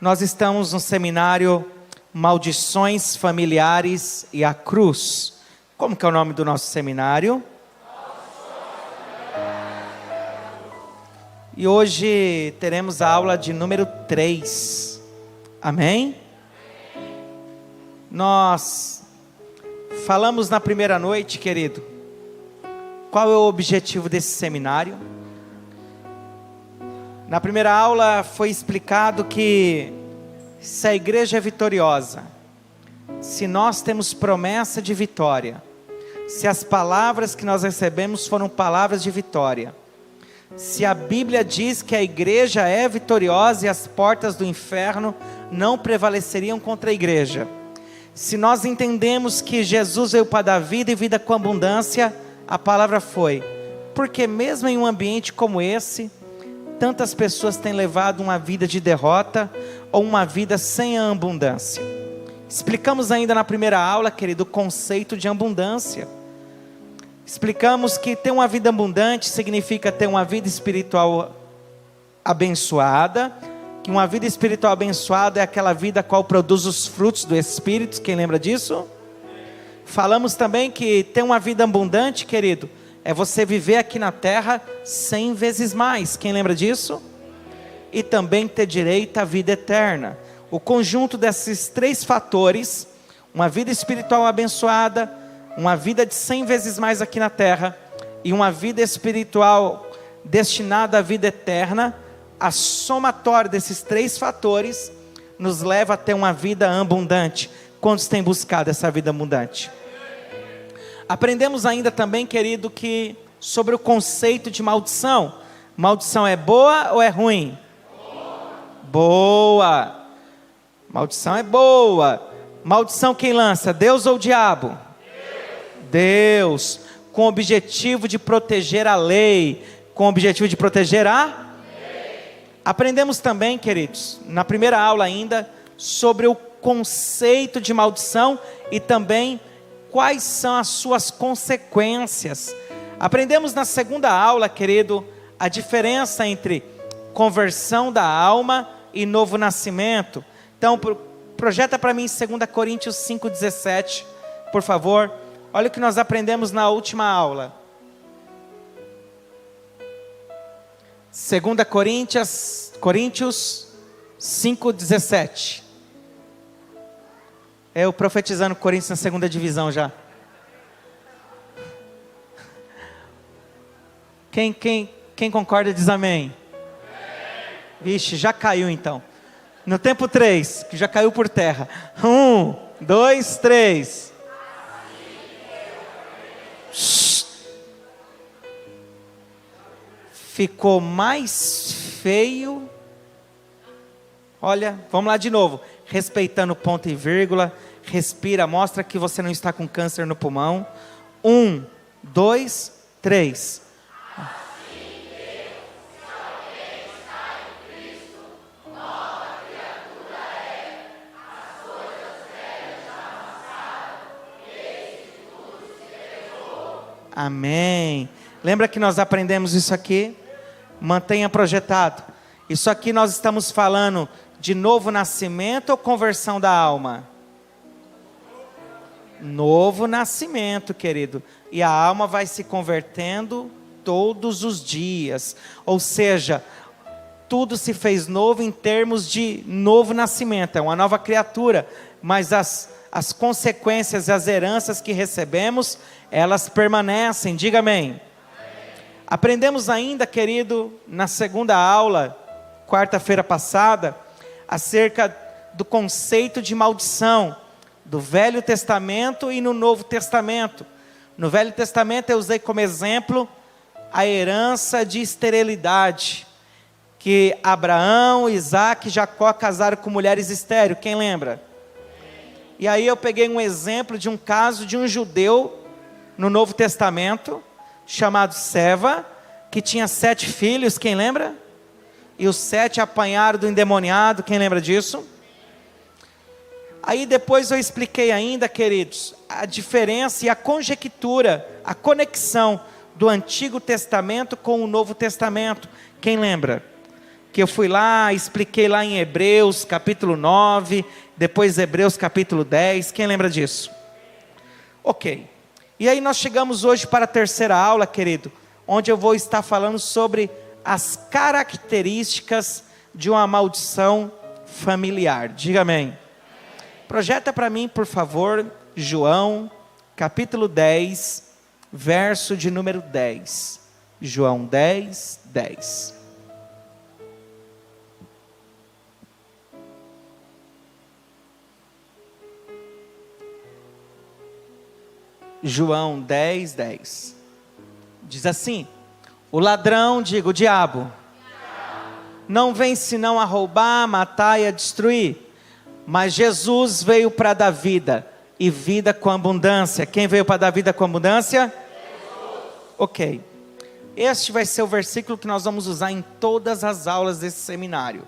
Nós estamos no seminário Maldições Familiares e a Cruz. Como que é o nome do nosso seminário? E hoje teremos a aula de número 3. Amém? Nós falamos na primeira noite, querido, qual é o objetivo desse seminário. Na primeira aula foi explicado que se a igreja é vitoriosa, se nós temos promessa de vitória, se as palavras que nós recebemos foram palavras de vitória, se a Bíblia diz que a igreja é vitoriosa e as portas do inferno não prevaleceriam contra a igreja, se nós entendemos que Jesus veio para dar vida e vida com abundância, a palavra foi, porque mesmo em um ambiente como esse, tantas pessoas têm levado uma vida de derrota ou uma vida sem a abundância. Explicamos ainda na primeira aula, querido, o conceito de abundância. Explicamos que ter uma vida abundante significa ter uma vida espiritual abençoada, que uma vida espiritual abençoada é aquela vida a qual produz os frutos do Espírito. Quem lembra disso? Falamos também que ter uma vida abundante, querido, é você viver aqui na terra 100 vezes mais. Quem lembra disso? E também ter direito à vida eterna. O conjunto desses 3 fatores, uma vida espiritual abençoada, uma vida de 100 vezes mais aqui na terra, e uma vida espiritual destinada à vida eterna, a somatória desses 3 fatores, nos leva a ter uma vida abundante. Quantos têm buscado essa vida abundante? Aprendemos ainda também, querido, que sobre o conceito de maldição. Maldição é boa ou é ruim? Boa. Maldição é boa. Maldição quem lança? Deus ou o diabo? Deus. Com o objetivo de proteger a lei. Com o objetivo de proteger a lei. Aprendemos também, queridos, na primeira aula ainda, sobre o conceito de maldição e também quais são as suas consequências. Aprendemos na segunda aula, querido, a diferença entre conversão da alma e novo nascimento. Então, projeta para mim 2 Coríntios 5,17, por favor. Olha o que nós aprendemos na última aula. 2 Coríntios 5,17. Eu profetizando Corinthians na segunda divisão já. Quem concorda diz amém. Vixe, já caiu então. No tempo 3, que já caiu por terra. 1, 2, 3. Ficou mais feio. Olha, vamos lá de novo. Respeitando ponto e vírgula. Respira, mostra que você não está com câncer no pulmão. 1, 2, 3. Amém. Lembra que nós aprendemos isso aqui? Mantenha projetado. Isso aqui nós estamos falando de novo nascimento ou conversão da alma? Novo nascimento, querido. E a alma vai se convertendo todos os dias. Ou seja, tudo se fez novo em termos de novo nascimento. É uma nova criatura. Mas as consequências e as heranças que recebemos, elas permanecem. Diga amém. Aprendemos ainda, querido, na segunda aula, quarta-feira passada, acerca do conceito de maldição, do Velho Testamento e no Novo Testamento. No Velho Testamento eu usei como exemplo a herança de esterilidade, que Abraão, Isaac e Jacó casaram com mulheres estéreis. Quem lembra? E aí eu peguei um exemplo de um caso de um judeu no Novo Testamento, chamado Seva, que tinha 7 filhos. Quem lembra? E os 7 apanharam do endemoniado. Quem lembra disso? Aí depois eu expliquei ainda, queridos, a diferença e a conjectura, a conexão do Antigo Testamento com o Novo Testamento. Quem lembra? que eu fui lá, expliquei lá em Hebreus capítulo 9, depois Hebreus capítulo 10, quem lembra disso? Ok, e aí nós chegamos hoje para a terceira aula, querido, onde eu vou estar falando sobre as características de uma maldição familiar. Diga amém. Projeta para mim, por favor, João capítulo 10, verso de número 10. João 10, 10. João 10, 10. Diz assim: o ladrão, diga o diabo, não vem senão a roubar, matar e a destruir. Mas Jesus veio para dar vida, e vida com abundância. Quem veio para dar vida com abundância? Jesus. Ok. Este vai ser o versículo que nós vamos usar em todas as aulas desse seminário.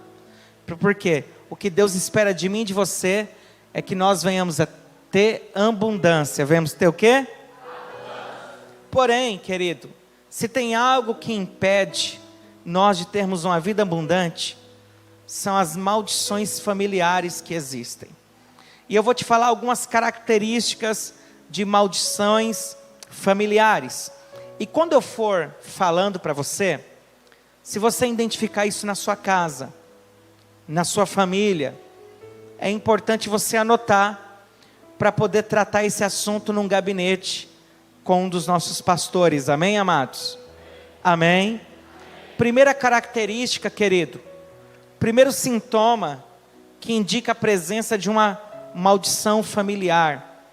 Por quê? O que Deus espera de mim e de você é que nós venhamos a ter abundância. Venhamos ter o quê? Abundância. Porém, querido, se tem algo que impede nós de termos uma vida abundante, são as maldições familiares que existem. E eu vou te falar algumas características de maldições familiares. E quando eu for falando para você, se você identificar isso na sua casa, na sua família, é importante você anotar para poder tratar esse assunto num gabinete com um dos nossos pastores. Amém, amados? Amém? Primeira característica, querido, primeiro sintoma que indica a presença de uma maldição familiar: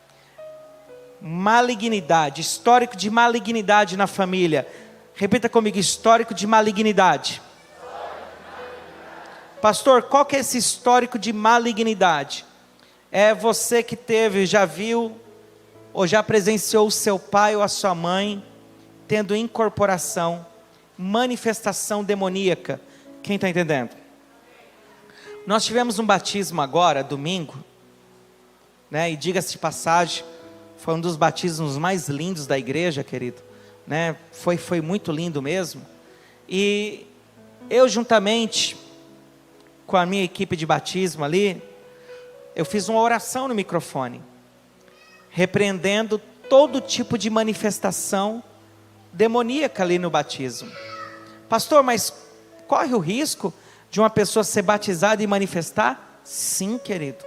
malignidade, histórico de malignidade na família. Repita comigo: histórico de malignidade. Pastor, qual que é esse histórico de malignidade? É você que teve, já viu, ou já presenciou o seu pai ou a sua mãe tendo incorporação, manifestação demoníaca. Quem está entendendo? Nós tivemos um batismo agora, domingo, né? E diga-se de passagem, foi um dos batismos mais lindos da igreja, querido, né? Foi muito lindo mesmo. E eu, juntamente com a minha equipe de batismo ali, eu fiz uma oração no microfone, repreendendo todo tipo de manifestação demoníaca ali no batismo. Pastor, mas corre o risco de uma pessoa ser batizada e manifestar? Sim, querido.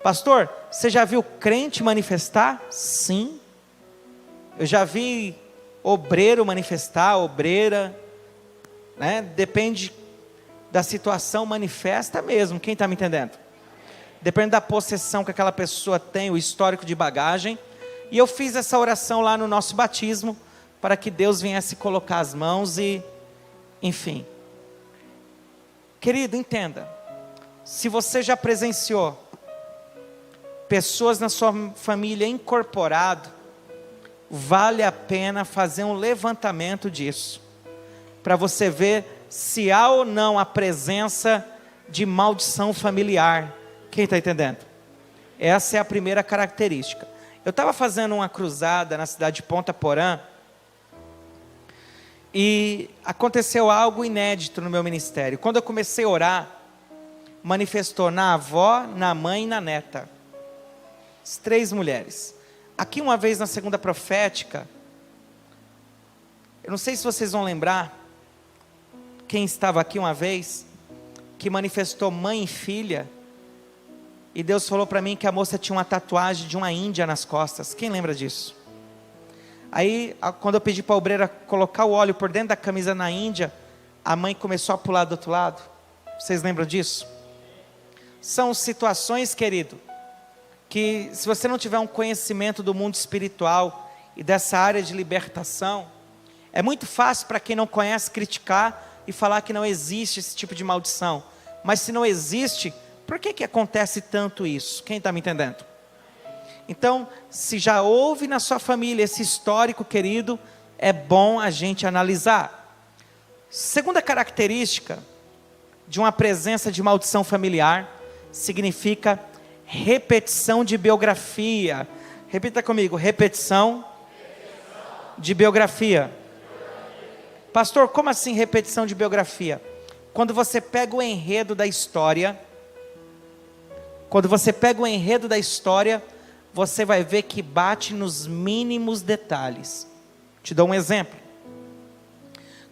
Pastor, você já viu crente manifestar? Sim. Eu já vi obreiro manifestar, obreira, né? Depende da situação, manifesta mesmo. Quem está me entendendo? Depende da possessão que aquela pessoa tem, o histórico de bagagem. E eu fiz essa oração lá no nosso batismo, para que Deus viesse colocar as mãos e, enfim. Querido, entenda, se você já presenciou pessoas na sua família incorporado, vale a pena fazer um levantamento disso, para você ver se há ou não a presença de maldição familiar. Quem está entendendo? Essa é a primeira característica. Eu estava fazendo uma cruzada na cidade de Ponta Porã, e aconteceu algo inédito no meu ministério. Quando eu comecei a orar, manifestou na avó, na mãe e na neta. As 3 mulheres. Aqui uma vez na segunda profética, eu não sei se vocês vão lembrar, quem estava aqui uma vez, que manifestou mãe e filha, e Deus falou para mim que a moça tinha uma tatuagem de uma índia nas costas. Quem lembra disso? Aí, quando eu pedi para a obreira colocar o óleo por dentro da camisa na índia, a mãe começou a pular do outro lado. Vocês lembram disso? São situações, querido, que se você não tiver um conhecimento do mundo espiritual e dessa área de libertação, é muito fácil para quem não conhece criticar e falar que não existe esse tipo de maldição. Mas se não existe, por que acontece tanto isso? Quem está me entendendo? Então, se já houve na sua família esse histórico, querido, é bom a gente analisar. Segunda característica de uma presença de maldição familiar, significa repetição de biografia. Repita comigo: repetição de biografia. Pastor, como assim repetição de biografia? quando você pega o enredo da história, você vai ver que bate nos mínimos detalhes. Te dou um exemplo.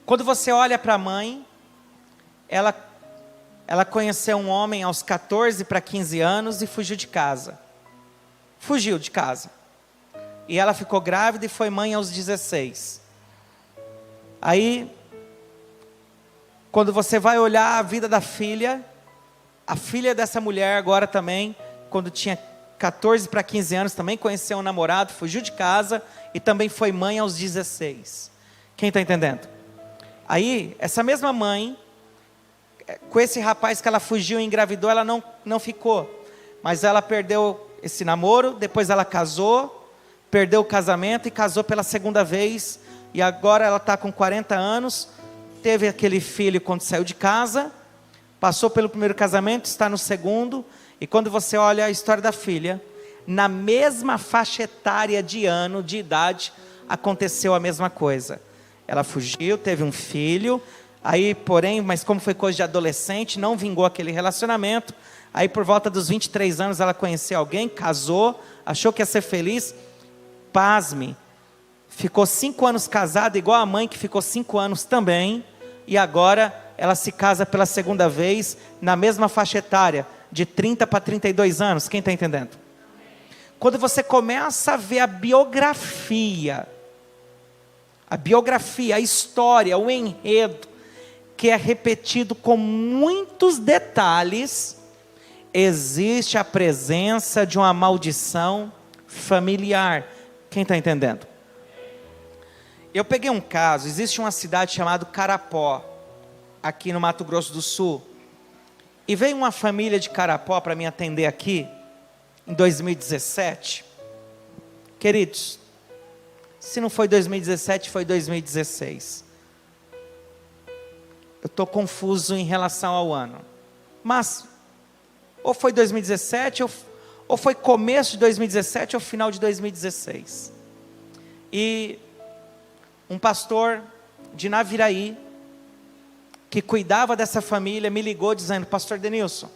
Quando você olha para a mãe, ela conheceu um homem aos 14 para 15 anos e fugiu de casa. E ela ficou grávida e foi mãe aos 16. Aí, quando você vai olhar a vida da filha, a filha dessa mulher agora também, quando tinha 14 para 15 anos, também conheceu um namorado, fugiu de casa e também foi mãe aos 16. Quem está entendendo? Aí, essa mesma mãe, com esse rapaz que ela fugiu e engravidou, ela não ficou. Mas ela perdeu esse namoro, depois ela casou, perdeu o casamento e casou pela segunda vez. E agora ela está com 40 anos, teve aquele filho quando saiu de casa, passou pelo primeiro casamento, está no segundo. E quando você olha a história da filha, na mesma faixa etária de ano, de idade, aconteceu a mesma coisa. Ela fugiu, teve um filho, aí porém, mas como foi coisa de adolescente, não vingou aquele relacionamento. Aí por volta dos 23 anos ela conheceu alguém, casou, achou que ia ser feliz, pasme, ficou 5 anos casada, igual a mãe que ficou 5 anos também, e agora ela se casa pela segunda vez, na mesma faixa etária, de 30 para 32 anos, quem está entendendo? Quando você começa a ver a biografia, a história, o enredo, que é repetido com muitos detalhes, existe a presença de uma maldição familiar. Quem está entendendo? Eu peguei um caso, existe uma cidade chamada Carapó, aqui no Mato Grosso do Sul, e veio uma família de Carapó para me atender aqui, em 2017, queridos, se não foi 2017, foi 2016, eu estou confuso em relação ao ano, mas, ou foi 2017, ou foi começo de 2017, ou final de 2016, e um pastor de Naviraí, que cuidava dessa família, me ligou dizendo: pastor Denilson,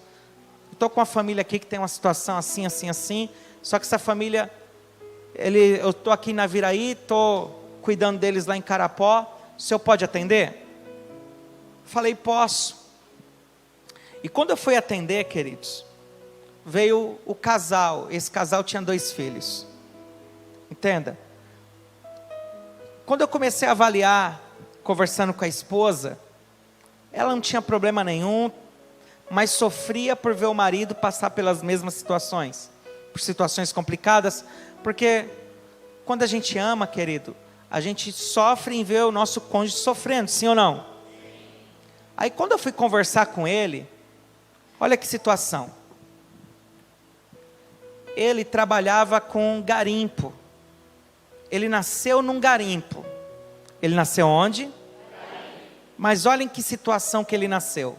estou com uma família aqui que tem uma situação assim, assim, assim, só que essa família, eu estou aqui em Naviraí, estou cuidando deles lá em Carapó, o senhor pode atender? Falei: posso. E quando eu fui atender, queridos, veio o casal, esse casal tinha 2 filhos, entenda, quando eu comecei a avaliar, conversando com a esposa, ela não tinha problema nenhum, mas sofria por ver o marido passar pelas mesmas situações, por situações complicadas, porque quando a gente ama, querido, a gente sofre em ver o nosso cônjuge sofrendo, sim ou não? Aí quando eu fui conversar com ele, olha que situação, ele trabalhava com garimpo, ele nasceu num garimpo, ele nasceu onde? Mas olhem que situação que ele nasceu.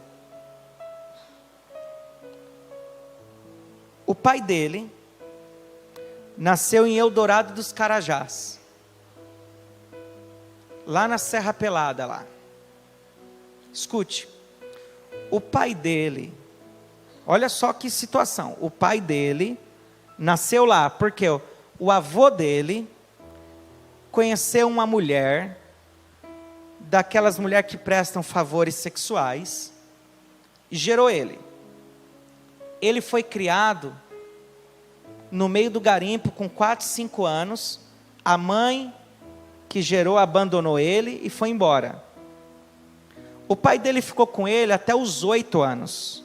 O pai dele nasceu em Eldorado dos Carajás, lá na Serra Pelada lá. Escute, o pai dele, olha só que situação, o pai dele nasceu lá, porque o avô dele conheceu uma mulher, daquelas mulheres que prestam favores sexuais, e gerou ele. Ele foi criado no meio do garimpo com 4, 5 anos, a mãe que gerou abandonou ele e foi embora. O pai dele ficou com ele até os 8 anos,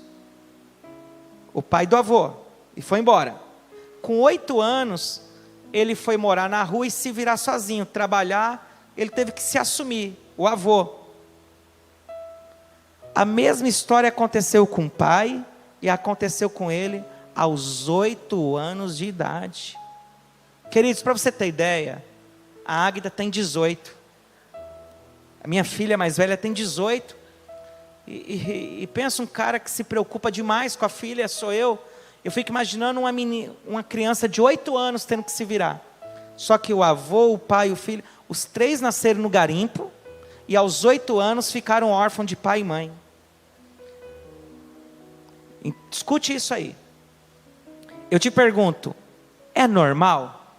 o pai do avô, e foi embora. Com 8 anos, ele foi morar na rua e se virar sozinho, trabalhar, ele teve que se assumir, o avô. A mesma história aconteceu com o pai, e aconteceu com ele aos 8 anos de idade. Queridos, para você ter ideia, a Águida tem 18, a minha filha mais velha tem 18, e pensa um cara que se preocupa demais com a filha, sou eu fico imaginando uma criança de 8 anos tendo que se virar, só que o avô, o pai e o filho, os 3 nasceram no garimpo, e aos 8 anos ficaram órfãos de pai e mãe. Escute isso aí. Eu te pergunto, é normal?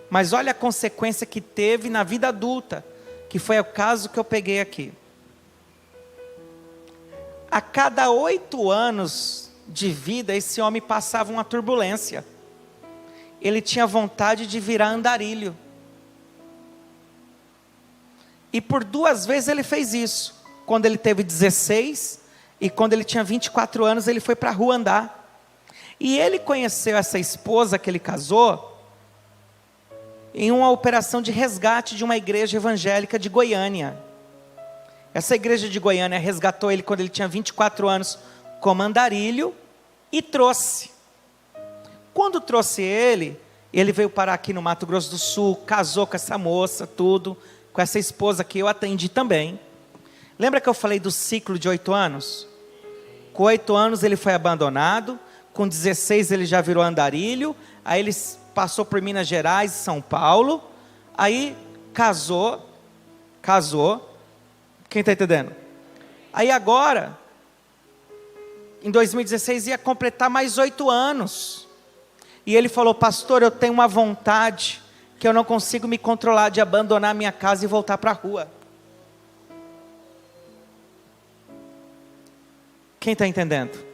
Mas olha a consequência que teve na vida adulta, que foi o caso que eu peguei aqui. A cada 8 anos de vida, esse homem passava uma turbulência. Ele tinha vontade de virar andarilho. E por 2 vezes ele fez isso. Quando ele teve 16 e quando ele tinha 24 anos, ele foi para a rua andar. E ele conheceu essa esposa que ele casou em uma operação de resgate de uma igreja evangélica de Goiânia. Essa igreja de Goiânia resgatou ele quando ele tinha 24 anos como andarilho e trouxe. Quando trouxe ele veio parar aqui no Mato Grosso do Sul, casou com essa moça, tudo, com essa esposa que eu atendi também. Lembra que eu falei do ciclo de 8 anos? Com 8 anos ele foi abandonado, com 16 ele já virou andarilho, aí ele passou por Minas Gerais e São Paulo, aí casou, quem está entendendo? Aí agora, em 2016 ia completar mais 8 anos, e ele falou: pastor, eu tenho uma vontade, que eu não consigo me controlar, de abandonar minha casa e voltar para a rua. Quem está entendendo?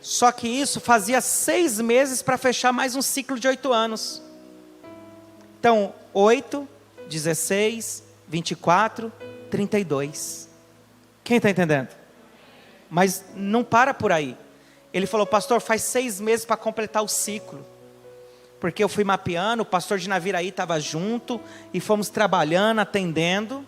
Só que isso fazia 6 meses para fechar mais um ciclo de 8 anos. Então, 8, 16, 24, 32. Quem está entendendo? Mas não para por aí. Ele falou: pastor, faz 6 meses para completar o ciclo. Porque eu fui mapeando, o pastor de Naviraí estava junto, e fomos trabalhando, atendendo,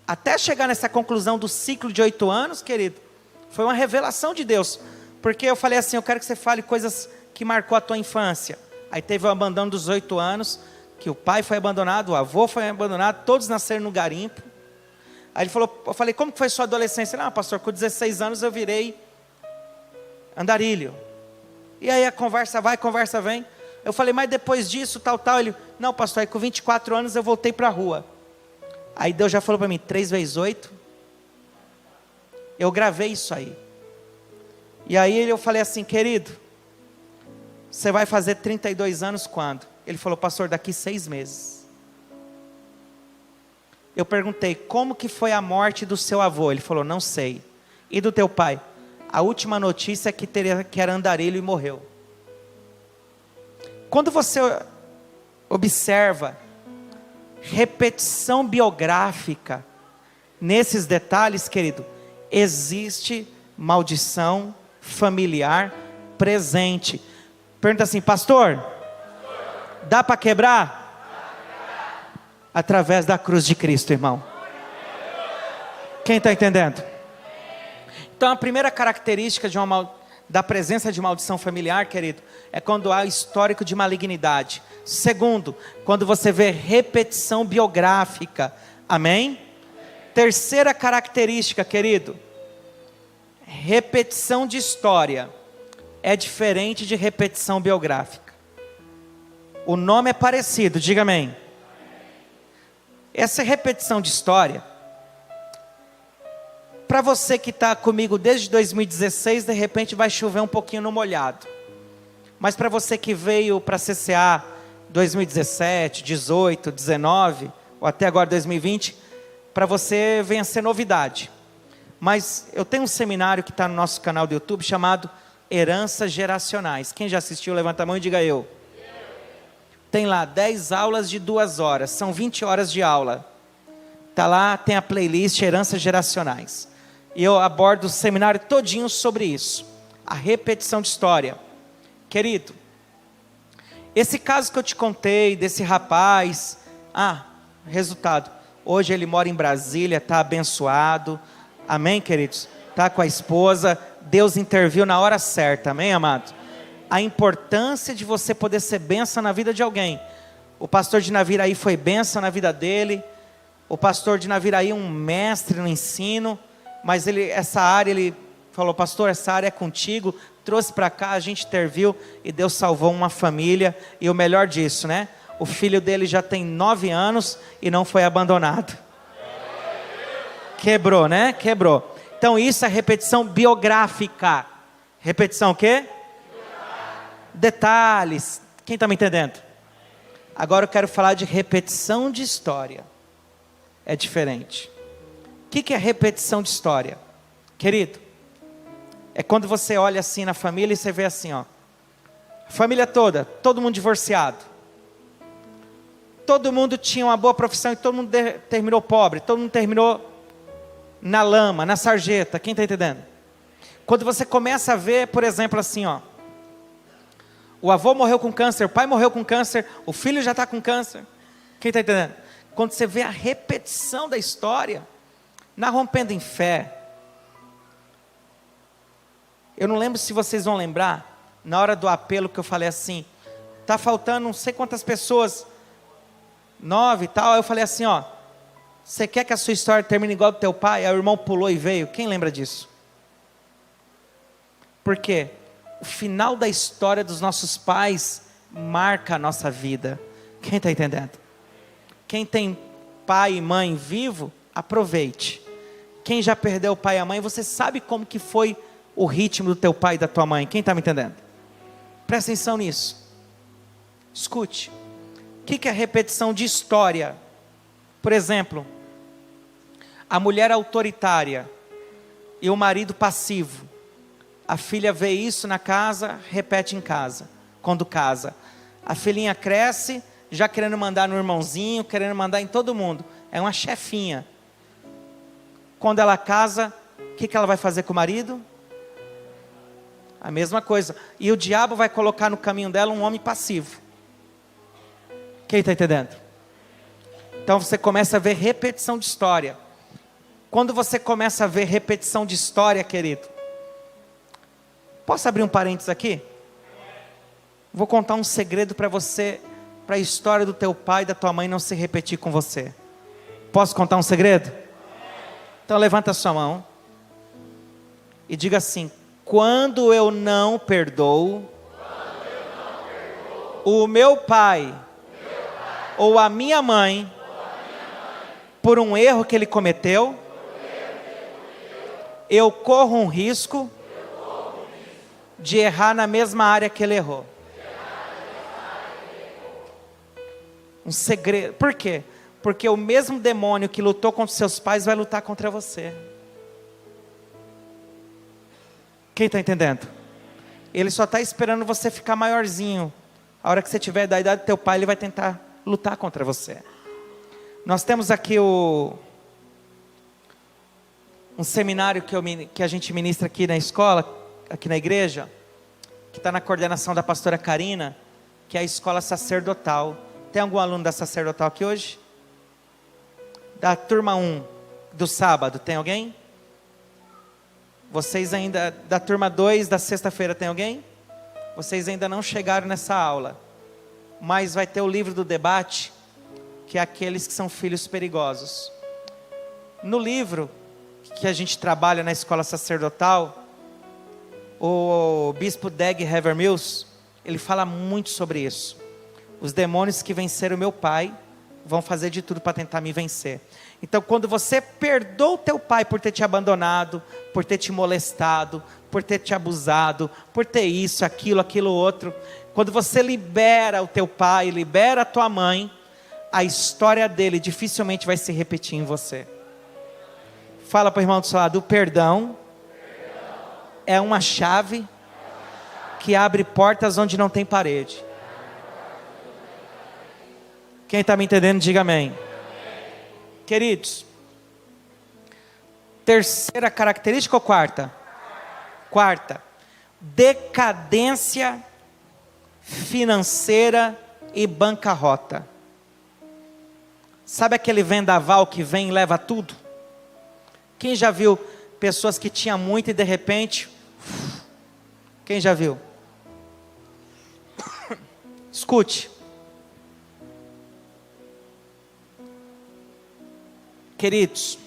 até chegar nessa conclusão do ciclo de 8 anos, querido. Foi uma revelação de Deus. Porque eu falei assim: eu quero que você fale coisas que marcou a tua infância. Aí teve o abandono dos 8 anos, que o pai foi abandonado, o avô foi abandonado, todos nasceram no garimpo. Aí ele falou, eu falei: como que foi sua adolescência? Não, pastor, com 16 anos eu virei andarilho. E aí a conversa vai, a conversa vem. Eu falei: mas depois disso, tal. Ele: não, pastor, aí com 24 anos eu voltei para a rua. Aí Deus já falou para mim: 3 vezes 8. Eu gravei isso aí. E aí eu falei assim: querido, você vai fazer 32 anos quando? Ele falou: pastor, daqui 6 meses. Eu perguntei: como que foi a morte do seu avô? Ele falou: não sei. E do teu pai? A última notícia é que era andarilho e morreu. Quando você observa repetição biográfica nesses detalhes, querido, existe maldição familiar presente. Pergunta assim: pastor, dá para quebrar? Através da cruz de Cristo, irmão. Quem está entendendo? Então a primeira característica da presença de maldição familiar, querido, é quando há histórico de malignidade. Segundo, quando você vê repetição biográfica. Amém? Terceira característica, querido, repetição de história é diferente de repetição biográfica. O nome é parecido, diga amém. Essa repetição de história, para você que está comigo desde 2016, de repente vai chover um pouquinho no molhado. Mas para você que veio para a CCA 2017, 18, 19, ou até agora 2020, para você venha ser novidade. Mas eu tenho um seminário que está no nosso canal do YouTube chamado Heranças Geracionais. Quem já assistiu, levanta a mão e diga eu. Tem lá 10 aulas de 2 horas, são 20 horas de aula. Está lá, tem a playlist Heranças Geracionais. E eu abordo o seminário todinho sobre isso. A repetição de história. Querido, esse caso que eu te contei, desse rapaz, resultado, hoje ele mora em Brasília, está abençoado, amém, queridos? Está com a esposa, Deus interviu na hora certa, amém, amado? A importância de você poder ser bênção na vida de alguém. O pastor de Naviraí foi bênção na vida dele. O pastor de Naviraí, um mestre no ensino, mas essa área, ele falou: pastor, essa área é contigo, trouxe para cá, a gente interviu, e Deus salvou uma família, e o melhor disso, né? O filho dele já tem 9 anos, e não foi abandonado. Quebrou, né? Quebrou. Então isso é repetição biográfica. Repetição o quê? Detalhes. Quem está me entendendo? Agora eu quero falar de repetição de história. É diferente. O que é repetição de história? Querido, é quando você olha assim na família e você vê assim, ó. A família toda, todo mundo divorciado. Todo mundo tinha uma boa profissão e todo mundo terminou pobre. Todo mundo terminou na lama, na sarjeta. Quem está entendendo? Quando você começa a ver, por exemplo, assim, ó. O avô morreu com câncer, o pai morreu com câncer, o filho já está com câncer. Quem está entendendo? Quando você vê a repetição da história, na Rompendo em Fé, eu não lembro se vocês vão lembrar, na hora do apelo que eu falei assim, está faltando não sei quantas pessoas, 9 e tal, aí eu falei assim, ó, você quer que a sua história termine igual do teu pai? Aí o irmão pulou e veio, quem lembra disso? Por quê? O final da história dos nossos pais marca a nossa vida. Quem está entendendo? Quem tem pai e mãe vivo, aproveite. Quem já perdeu o pai e a mãe, você sabe como que foi o ritmo do teu pai e da tua mãe. Quem está me entendendo? Presta atenção nisso. Escute. O que é repetição de história? Por exemplo, a mulher autoritária e o marido passivo. A filha vê isso na casa, repete em casa, quando casa. A filhinha cresce, já querendo mandar no irmãozinho, querendo mandar em todo mundo. É uma chefinha. Quando ela casa, o que ela vai fazer com o marido? A mesma coisa. E o diabo vai colocar no caminho dela um homem passivo. Quem está entendendo? Então você começa a ver repetição de história. Quando você começa a ver repetição de história, querido, posso abrir um parênteses aqui? Vou contar um segredo para você, para a história do teu pai e da tua mãe não se repetir com você. Posso contar um segredo? Então levanta a sua mão e diga assim: quando eu não perdoo o meu pai ou a minha mãe por um erro que ele cometeu, eu corro um risco de errar na mesma área que ele errou. Um segredo. Por quê? Porque o mesmo demônio que lutou contra seus pais vai lutar contra você. Quem está entendendo? Ele só está esperando você ficar maiorzinho. A hora que você tiver da idade do teu pai, ele vai tentar lutar contra você. Nós temos aqui um seminário que a gente ministra aqui na escola, aqui na igreja, que está na coordenação da pastora Karina, que é a escola sacerdotal. Tem algum aluno da sacerdotal aqui hoje? Da turma 1 do sábado, tem alguém? Vocês ainda, da turma 2 da sexta-feira, tem alguém? Vocês ainda não chegaram nessa aula, mas vai ter o livro do debate, que é aqueles que são filhos perigosos. No livro que a gente trabalha na escola sacerdotal, o bispo Dag Havermills, ele fala muito sobre isso. Os demônios que venceram o meu pai vão fazer de tudo para tentar me vencer. Então, quando você perdoa o teu pai por ter te abandonado, por ter te molestado, por ter te abusado, por ter isso, aquilo outro, quando você libera o teu pai, libera a tua mãe, a história dele dificilmente vai se repetir em você. Fala para o irmão do seu lado: o perdão é uma chave que abre portas onde não tem parede. Quem está me entendendo, diga amém. Queridos, terceira característica ou quarta? Quarta, decadência financeira e bancarrota. Sabe aquele vendaval que vem e leva tudo? Quem já viu pessoas que tinham muito e de repente... Quem já viu? Escute. Queridos,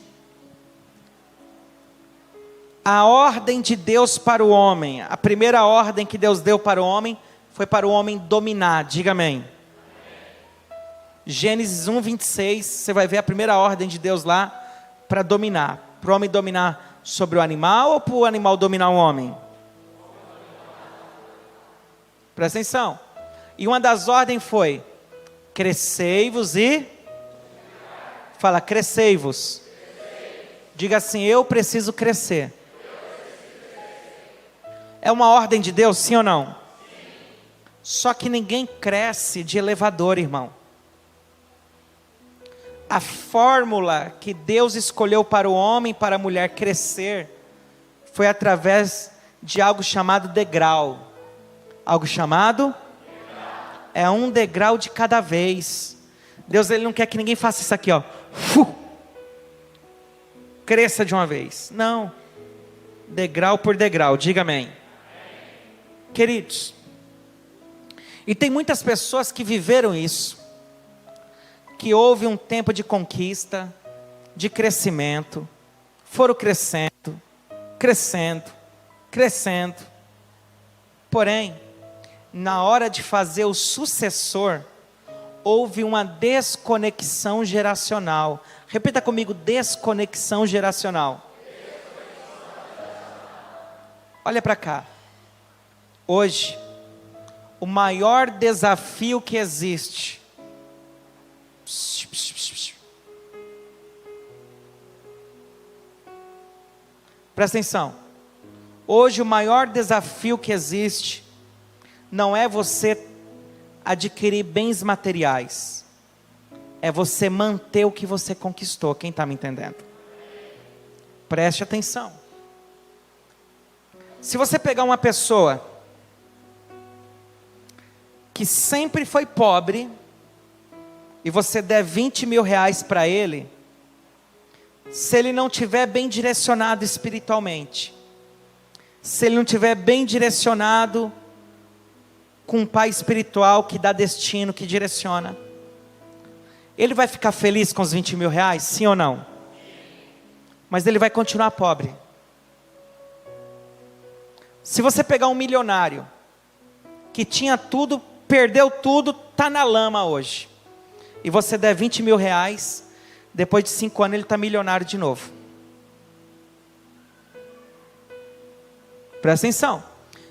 a ordem de Deus para o homem, a primeira ordem que Deus deu para o homem, foi para o homem dominar, diga amém. Gênesis 1:26, você vai ver a primeira ordem de Deus lá, para dominar, para o homem dominar Sobre o animal ou para o animal dominar o homem? Presta atenção. E uma das ordens foi: crescei-vos e... Fala, crescei-vos. Diga assim: eu preciso crescer. É uma ordem de Deus, sim ou não? Sim. Só que ninguém cresce de elevador, irmão. A fórmula que Deus escolheu para o homem e para a mulher crescer foi através de algo chamado degrau. Algo chamado? Degrau. É um degrau de cada vez. Deus, Ele não quer que ninguém faça isso aqui, ó. Cresça de uma vez. Não. Degrau por degrau. Diga amém. Queridos, e tem muitas pessoas que viveram isso, que houve um tempo de conquista, de crescimento, foram crescendo, crescendo, crescendo, porém, na hora de fazer o sucessor, houve uma desconexão geracional. Repita comigo: desconexão geracional. Olha para cá. Hoje, o maior desafio que existe, presta atenção, hoje o maior desafio que existe, não é você adquirir bens materiais, é você manter o que você conquistou. Quem está me entendendo? Preste atenção. Se você pegar uma pessoa que sempre foi pobre, e você der 20 mil reais para ele, se ele não tiver bem direcionado espiritualmente, se ele não tiver bem direcionado com um pai espiritual que dá destino, que direciona, ele vai ficar feliz com os 20 mil reais, sim ou não? Mas ele vai continuar pobre. Se você pegar um milionário, que tinha tudo, perdeu tudo, está na lama hoje, e você der 20 mil reais, depois de 5 anos ele está milionário de novo. Presta atenção.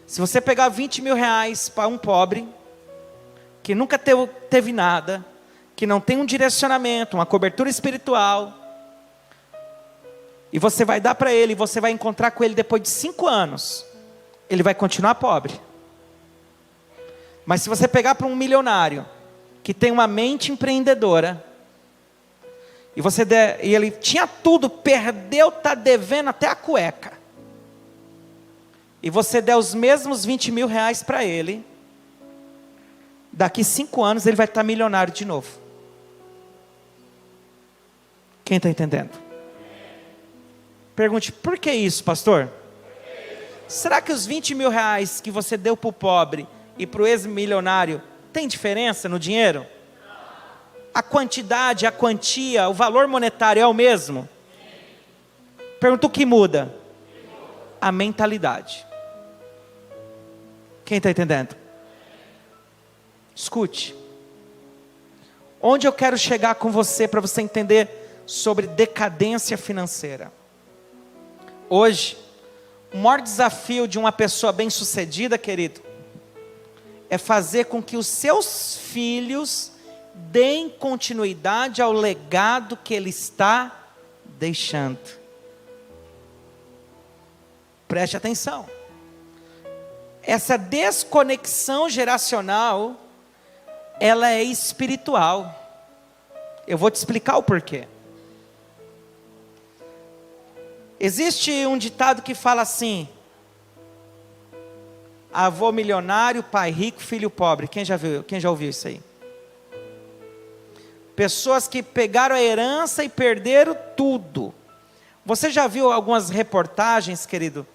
Se você pegar 20 mil reais para um pobre, que nunca teve nada, que não tem um direcionamento, uma cobertura espiritual, e você vai dar para ele, e você vai encontrar com ele depois de 5 anos, ele vai continuar pobre. Mas se você pegar para um milionário, que tem uma mente empreendedora, e ele tinha tudo, perdeu, está devendo até a cueca, e você der os mesmos 20 mil reais para ele, daqui 5 anos ele vai estar milionário de novo. Quem está entendendo? Pergunte: por que isso, pastor? Será que os 20 mil reais que você deu para o pobre e para o ex-milionário tem diferença no dinheiro? A quantidade, a quantia, o valor monetário é o mesmo? Pergunta: o que muda? A mentalidade. Quem está entendendo? Escute. Onde eu quero chegar com você, para você entender sobre decadência financeira. Hoje, o maior desafio de uma pessoa bem-sucedida, querido, é fazer com que os seus filhos deem continuidade ao legado que ele está deixando. Preste atenção. Essa desconexão geracional, ela é espiritual. Eu vou te explicar o porquê. Existe um ditado que fala assim: avô milionário, pai rico, filho pobre. Quem já viu? Quem já ouviu isso aí? Pessoas que pegaram a herança e perderam tudo. Você já viu algumas reportagens, querido,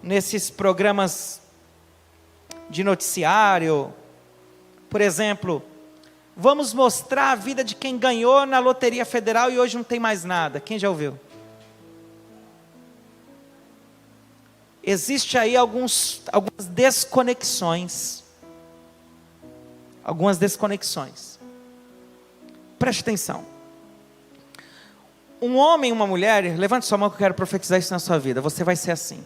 nesses programas de noticiário? Por exemplo, vamos mostrar a vida de quem ganhou na Loteria Federal e hoje não tem mais nada. Quem já ouviu? Existe aí algumas desconexões. Algumas desconexões. Preste atenção. Um homem e uma mulher, levante sua mão que eu quero profetizar isso na sua vida. Você vai ser assim.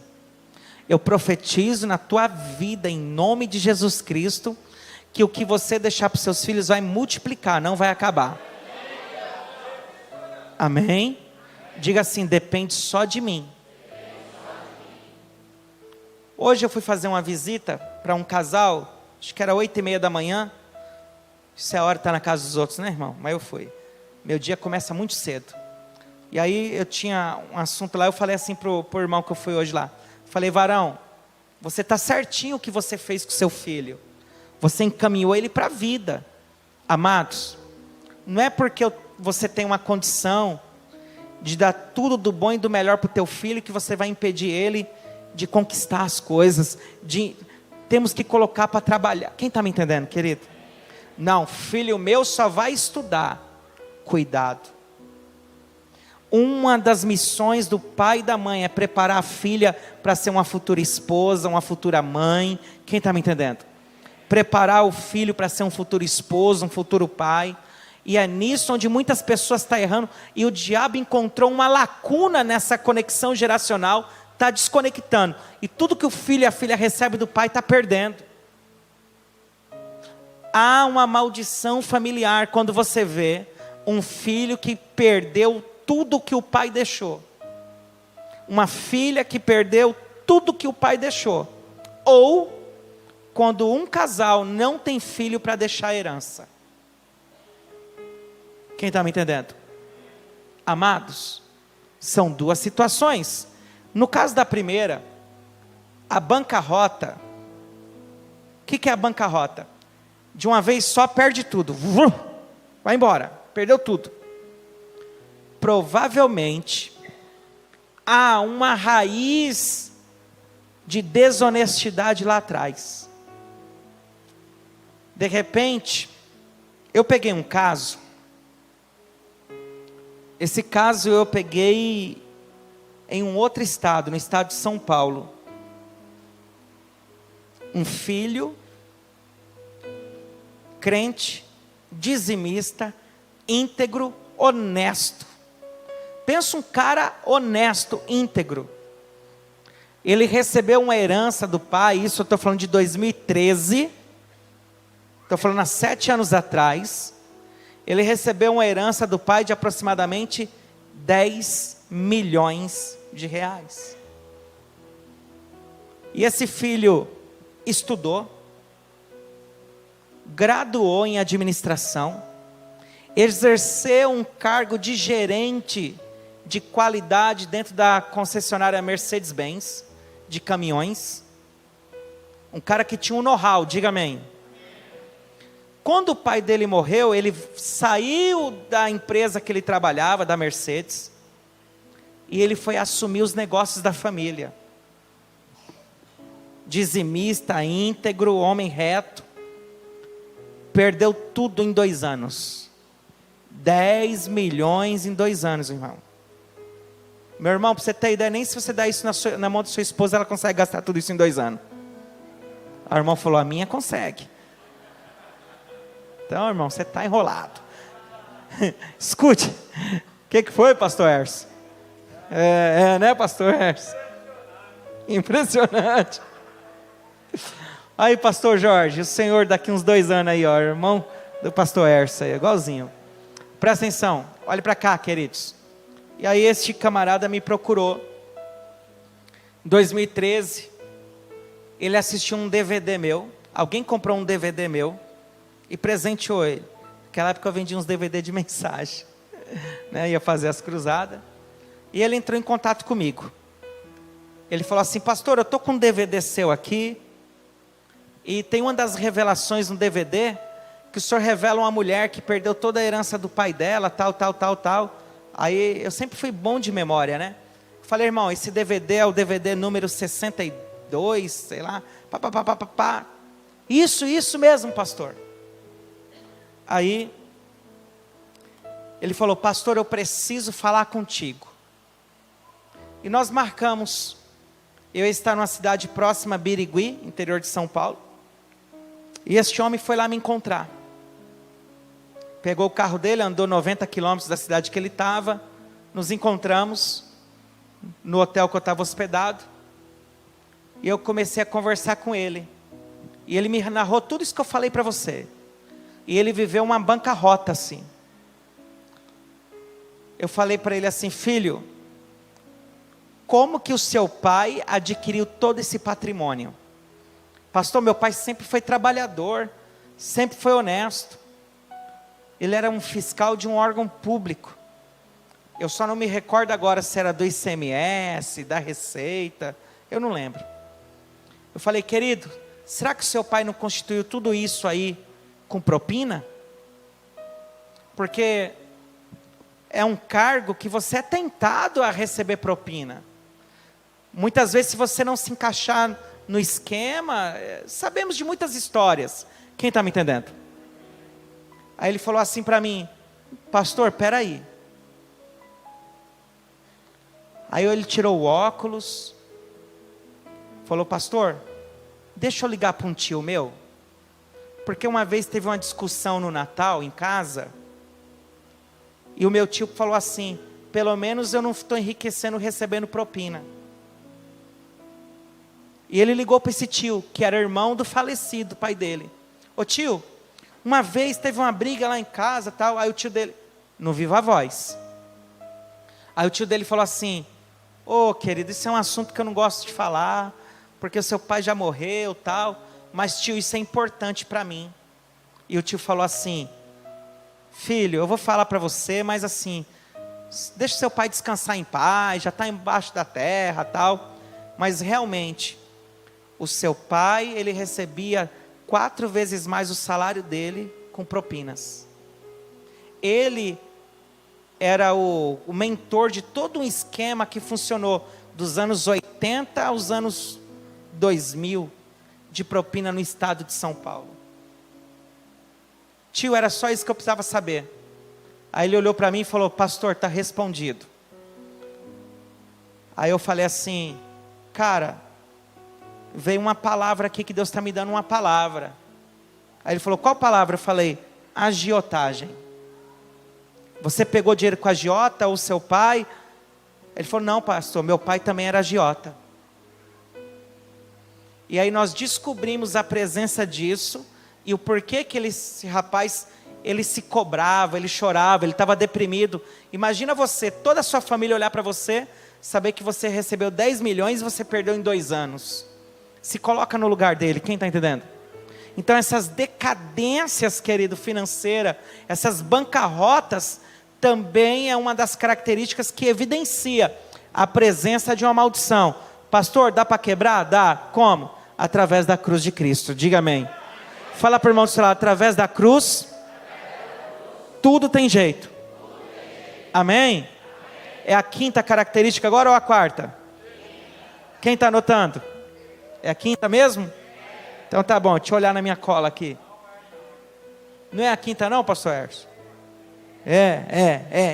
Eu profetizo na tua vida, em nome de Jesus Cristo, que o que você deixar para os seus filhos vai multiplicar, não vai acabar. Amém? Diga assim: depende só de mim. Hoje eu fui fazer uma visita para um casal, acho que era 8:30 da manhã. Isso é a hora de estar na casa dos outros, né, irmão? Mas eu fui. Meu dia começa muito cedo. E aí eu tinha um assunto lá, eu falei assim pro irmão que eu fui hoje lá. Falei: varão, você está certinho o que você fez com seu filho. Você encaminhou ele para a vida. Amados, não é porque você tem uma condição de dar tudo do bom e do melhor para o teu filho que você vai impedir ele de conquistar as coisas. Temos que colocar para trabalhar. Quem está me entendendo, querido? Não, filho meu só vai estudar. Cuidado. Uma das missões do pai e da mãe é preparar a filha para ser uma futura esposa, uma futura mãe. Quem está me entendendo? Preparar o filho para ser um futuro esposo, um futuro pai. E é nisso onde muitas pessoas estão errando. E o diabo encontrou uma lacuna nessa conexão geracional. Está desconectando. E tudo que o filho e a filha recebem do pai está perdendo. Há uma maldição familiar quando você vê um filho que perdeu tudo que o pai deixou. Uma filha que perdeu tudo que o pai deixou. Ou quando um casal não tem filho para deixar a herança. Quem está me entendendo? Amados, são duas situações. No caso da primeira, a bancarrota. O que é a bancarrota? De uma vez só perde tudo. Vai embora, perdeu tudo. Provavelmente há uma raiz de desonestidade lá atrás. De repente, eu peguei um caso. Esse caso eu peguei em um outro estado, no estado de São Paulo. Um filho, crente, dizimista, íntegro, honesto. Pensa um cara honesto, íntegro. Ele recebeu uma herança do pai, isso eu estou falando de 2013. Estou falando há 7 anos atrás. Ele recebeu uma herança do pai de aproximadamente 10 milhões de reais. E esse filho estudou, graduou em administração, exerceu um cargo de gerente de qualidade dentro da concessionária Mercedes-Benz, de caminhões. Um cara que tinha um know-how, diga amém. Quando o pai dele morreu, ele saiu da empresa que ele trabalhava, da Mercedes, e ele foi assumir os negócios da família. Dizimista, íntegro, homem reto. Perdeu tudo em 2 anos. 10 milhões em 2 anos, irmão. Meu irmão, para você ter ideia, nem se você dar isso na mão de sua esposa, ela consegue gastar tudo isso em 2 anos. A irmã falou: a minha consegue. Então, irmão, você está enrolado. Escute, o que foi, pastor Erso? Né, pastor Erso? Impressionante. Aí, pastor Jorge, o senhor daqui uns 2 anos aí, ó, irmão do pastor Erso aí, igualzinho. Presta atenção, olhe para cá, queridos. E aí este camarada me procurou. Em 2013, ele assistiu um DVD meu. Alguém comprou um DVD meu e presenteou ele. Naquela época eu vendia uns DVD de mensagem, né? Ia fazer as cruzadas. E ele entrou em contato comigo. Ele falou assim: pastor, eu estou com um DVD seu aqui. E tem uma das revelações no DVD, que o senhor revela uma mulher que perdeu toda a herança do pai dela, tal. Aí eu sempre fui bom de memória, né? Falei: irmão, esse DVD é o DVD número 62, sei lá. Isso mesmo, pastor. Aí ele falou: pastor, eu preciso falar contigo. E nós marcamos. Eu ia estar numa cidade próxima a Birigui, interior de São Paulo. E este homem foi lá me encontrar. Pegou o carro dele, andou 90 quilômetros da cidade que ele estava, nos encontramos no hotel que eu estava hospedado, e eu comecei a conversar com ele, e ele me narrou tudo isso que eu falei para você, e ele viveu uma bancarrota assim. Eu falei para ele assim: filho, como que o seu pai adquiriu todo esse patrimônio? Pastor, meu pai sempre foi trabalhador, sempre foi honesto, ele era um fiscal de um órgão público, eu só não me recordo agora se era do ICMS, da Receita, eu não lembro. Eu falei: querido, será que o seu pai não constituiu tudo isso aí com propina? Porque é um cargo que você é tentado a receber propina. Muitas vezes, se você não se encaixar no esquema, sabemos de muitas histórias. Quem está me entendendo? Aí ele falou assim para mim: pastor, peraí. Aí ele tirou o óculos, falou: pastor, deixa eu ligar para um tio meu, porque uma vez teve uma discussão no Natal em casa, e o meu tio falou assim: pelo menos eu não estou enriquecendo recebendo propina. E ele ligou para esse tio, que era irmão do falecido pai dele: ô tio, uma vez teve uma briga lá em casa, tal. Aí o tio dele, no viva voz, aí o tio dele falou assim: ô querido, isso é um assunto que eu não gosto de falar, porque o seu pai já morreu, tal, mas tio, isso é importante para mim. E o tio falou assim: filho, eu vou falar para você, mas assim, deixa seu pai descansar em paz, já está embaixo da terra, tal. Mas realmente, o seu pai, ele recebia 4 vezes mais o salário dele com propinas. Ele era o mentor de todo um esquema que funcionou dos anos 80 aos anos 2000, de propina no estado de São Paulo. Tio, era só isso que eu precisava saber. Aí ele olhou para mim e falou: pastor, está respondido. Aí eu falei assim: cara, veio uma palavra aqui, que Deus está me dando uma palavra. Aí ele falou: qual palavra? Eu falei: agiotagem. Você pegou dinheiro com a agiota, ou seu pai? Ele falou: não, pastor, meu pai também era agiota. E aí nós descobrimos a presença disso, e o porquê que esse rapaz, ele se cobrava, ele chorava, ele estava deprimido. Imagina você, toda a sua família olhar para você, saber que você recebeu 10 milhões e você perdeu em 2 anos. Se coloca no lugar dele, quem está entendendo? Então essas decadências, querido, financeira, essas bancarrotas, também é uma das características que evidencia a presença de uma maldição. Pastor, dá para quebrar? Dá. Como? Através da cruz de Cristo. Diga amém. Fala para o irmão do seu lado: através da cruz, tudo tem jeito. Amém? É a 5ª característica agora ou a 4ª? Quem está anotando? É a 5ª mesmo? Então tá bom, deixa eu olhar na minha cola aqui. Não é a 5ª não, pastor Erso?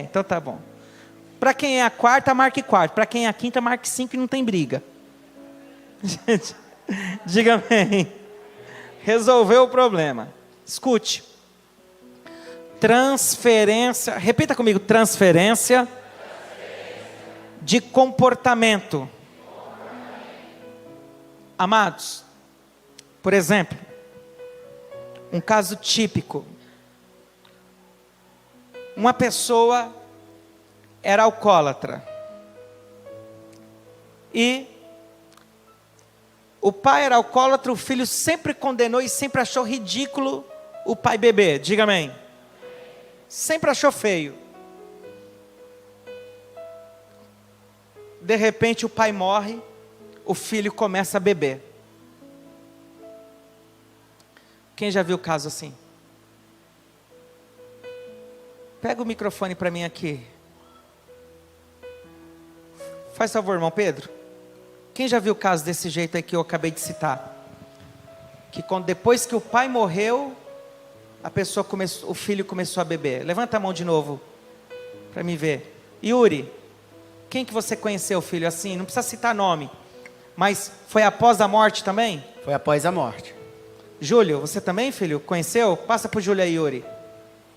Então tá bom. Para quem é a 4ª, marque 4. Para quem é a 5ª, marque 5 e não tem briga. Gente, diga amém. Resolveu o problema. Escute. Transferência, repita comigo: transferência de comportamento. Amados, por exemplo, um caso típico. Uma pessoa era alcoólatra. E o pai era alcoólatra, o filho sempre condenou e sempre achou ridículo o pai beber. Diga amém. Sempre achou feio. De repente o pai morre, o filho começa a beber. Quem já viu caso assim? Pega o microfone para mim aqui. Faz favor, irmão Pedro. Quem já viu caso desse jeito aí que eu acabei de citar? Que depois que o pai morreu, o filho começou a beber. Levanta a mão de novo para me ver. Yuri, quem que você conheceu, filho, assim? Não precisa citar nome, mas foi após a morte também? Foi após a morte. Júlio, você também, filho, conheceu? Passa para o Júlio aí, Yuri.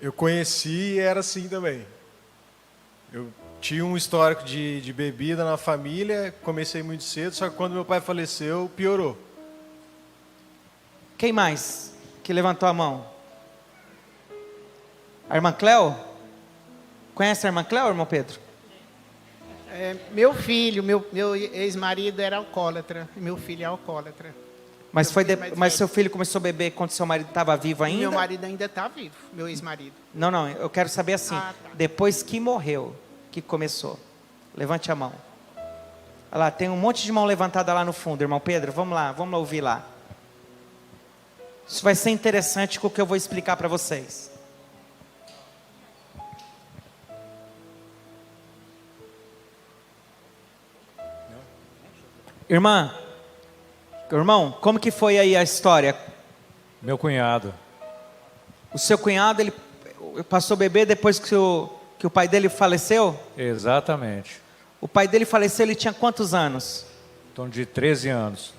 Eu conheci e era assim também. tinha um histórico de bebida na família, comecei muito cedo, só que quando meu pai faleceu, piorou. Quem mais que levantou a mão? A irmã Cléo? Conhece a irmã Cléo, irmão Pedro? Meu filho, meu ex-marido era alcoólatra, e meu filho é alcoólatra. Mas, mas seu filho começou a beber quando seu marido estava vivo ainda? Meu marido ainda está vivo, meu ex-marido. Não, eu quero saber assim, Tá. depois que morreu, que começou. Levante a mão. Olha lá, tem um monte de mão levantada lá no fundo, irmão Pedro, vamos lá ouvir lá. Isso vai ser interessante com o que eu vou explicar para vocês. Irmão, como que foi aí a história? Meu cunhado. O seu cunhado, ele passou a beber depois que o pai dele faleceu? Exatamente. O pai dele faleceu, ele tinha quantos anos? Em torno de 13 anos.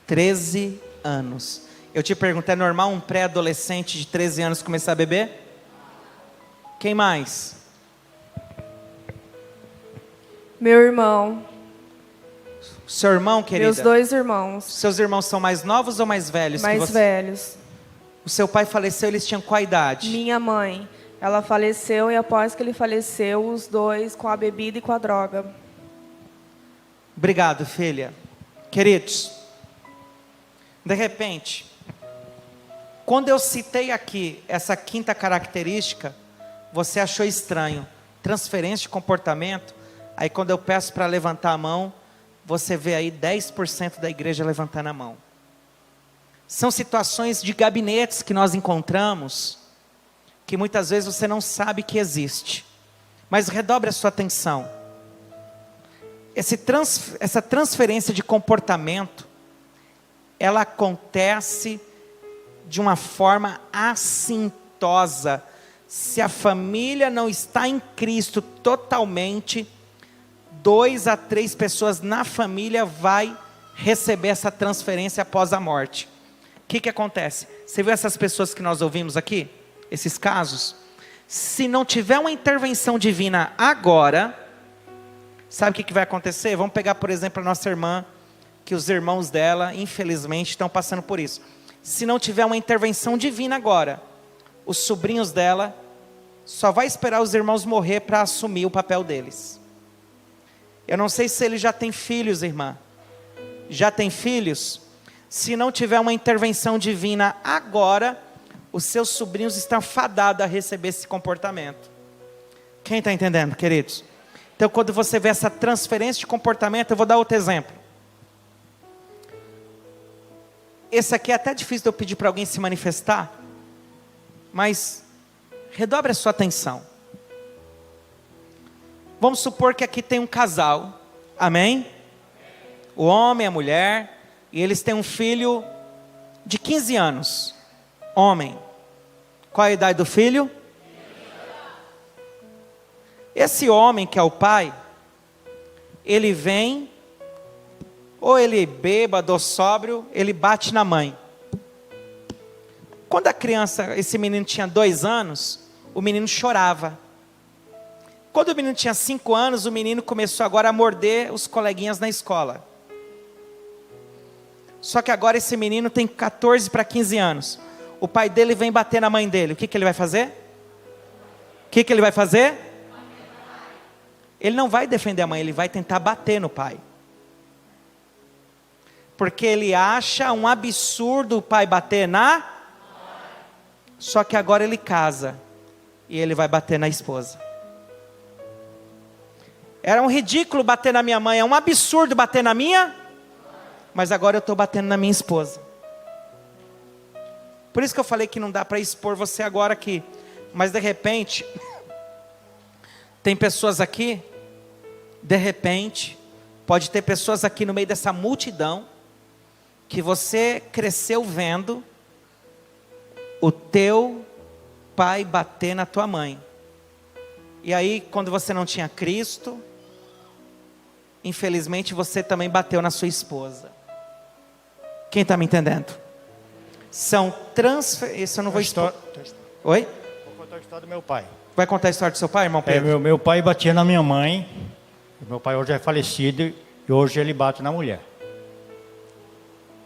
13 anos. Eu te pergunto, é normal um pré-adolescente de 13 anos começar a beber? Quem mais? Meu irmão. Seu irmão, querida? Meus 2 irmãos. Seus irmãos são mais novos ou mais velhos? Mais velhos. O seu pai faleceu, eles tinham qual idade? Minha mãe. Ela faleceu e após que ele faleceu, os 2 com a bebida e com a droga. Obrigado, filha. Queridos, de repente, quando eu citei aqui essa quinta característica, você achou estranho. Transferência de comportamento. Aí quando eu peço para levantar a mão, você vê aí 10% da igreja levantando a mão. São situações de gabinetes que nós encontramos, que muitas vezes você não sabe que existe. Mas redobre a sua atenção. Essa transferência de comportamento, ela acontece de uma forma assintosa. Se a família não está em Cristo totalmente, 2 a 3 pessoas na família vai receber essa transferência após a morte. O que acontece? Você viu essas pessoas que nós ouvimos aqui? Esses casos? Se não tiver uma intervenção divina agora, sabe o que vai acontecer? Vamos pegar, por exemplo, a nossa irmã, que os irmãos dela, infelizmente, estão passando por isso. Se não tiver uma intervenção divina agora, os sobrinhos dela só vai esperar os irmãos morrer para assumir o papel deles. Eu não sei se ele já tem filhos, irmã. Já tem filhos? Se não tiver uma intervenção divina agora, os seus sobrinhos estão fadados a receber esse comportamento. Quem está entendendo, queridos? Então, quando você vê essa transferência de comportamento, eu vou dar outro exemplo. Esse aqui é até difícil de eu pedir para alguém se manifestar, mas redobre a sua atenção. Vamos supor que aqui tem um casal, amém? O homem, a mulher, e eles têm um filho de 15 anos, homem. Qual a idade do filho? Esse homem que é o pai, ele vem, ou ele bêbado ou sóbrio, ele bate na mãe. Quando a criança, esse menino tinha 2 anos, o menino chorava. Quando o menino tinha 5 anos, o menino começou agora a morder os coleguinhas na escola. Só que agora esse menino tem 14 para 15 anos. O pai dele vem bater na mãe dele. O que ele vai fazer? O que ele vai fazer? Ele não vai defender a mãe, ele vai tentar bater no pai. Porque ele acha um absurdo o pai bater na... Só que agora ele casa. E ele vai bater na esposa. Era um ridículo bater na minha mãe, é um absurdo bater na minha, mas agora eu estou batendo na minha esposa. Por isso que eu falei que não dá para expor você agora aqui, mas de repente, tem pessoas aqui, de repente, pode ter pessoas aqui no meio dessa multidão, que você cresceu vendo o teu pai bater na tua mãe. E aí, quando você não tinha Cristo, infelizmente você também bateu na sua esposa. Quem está me entendendo? São transferências. Isso eu não vou expor. Oi? Vou contar contar a história do meu pai. Vai contar a história do seu pai, irmão Pedro? Meu pai batia na minha mãe. Meu pai hoje é falecido e hoje ele bate na mulher.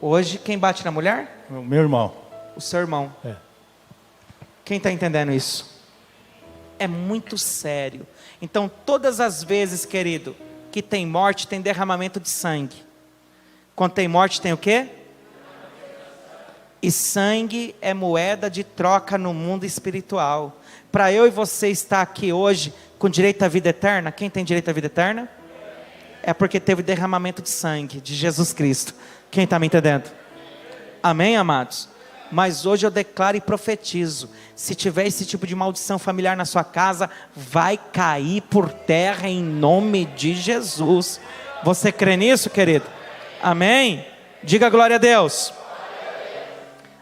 Hoje, quem bate na mulher? O meu irmão. O seu irmão. É. Quem está entendendo isso? É muito sério. Então, todas as vezes, querido, que tem morte, tem derramamento de sangue. Quando tem morte, tem o quê? E sangue é moeda de troca no mundo espiritual. Para eu e você estar aqui hoje com direito à vida eterna, quem tem direito à vida eterna? É porque teve derramamento de sangue de Jesus Cristo. Quem está me entendendo? Amém, amados? Mas hoje eu declaro e profetizo: se tiver esse tipo de maldição familiar na sua casa, vai cair por terra em nome de Jesus. Você crê nisso, querido? Amém? Diga glória a Deus.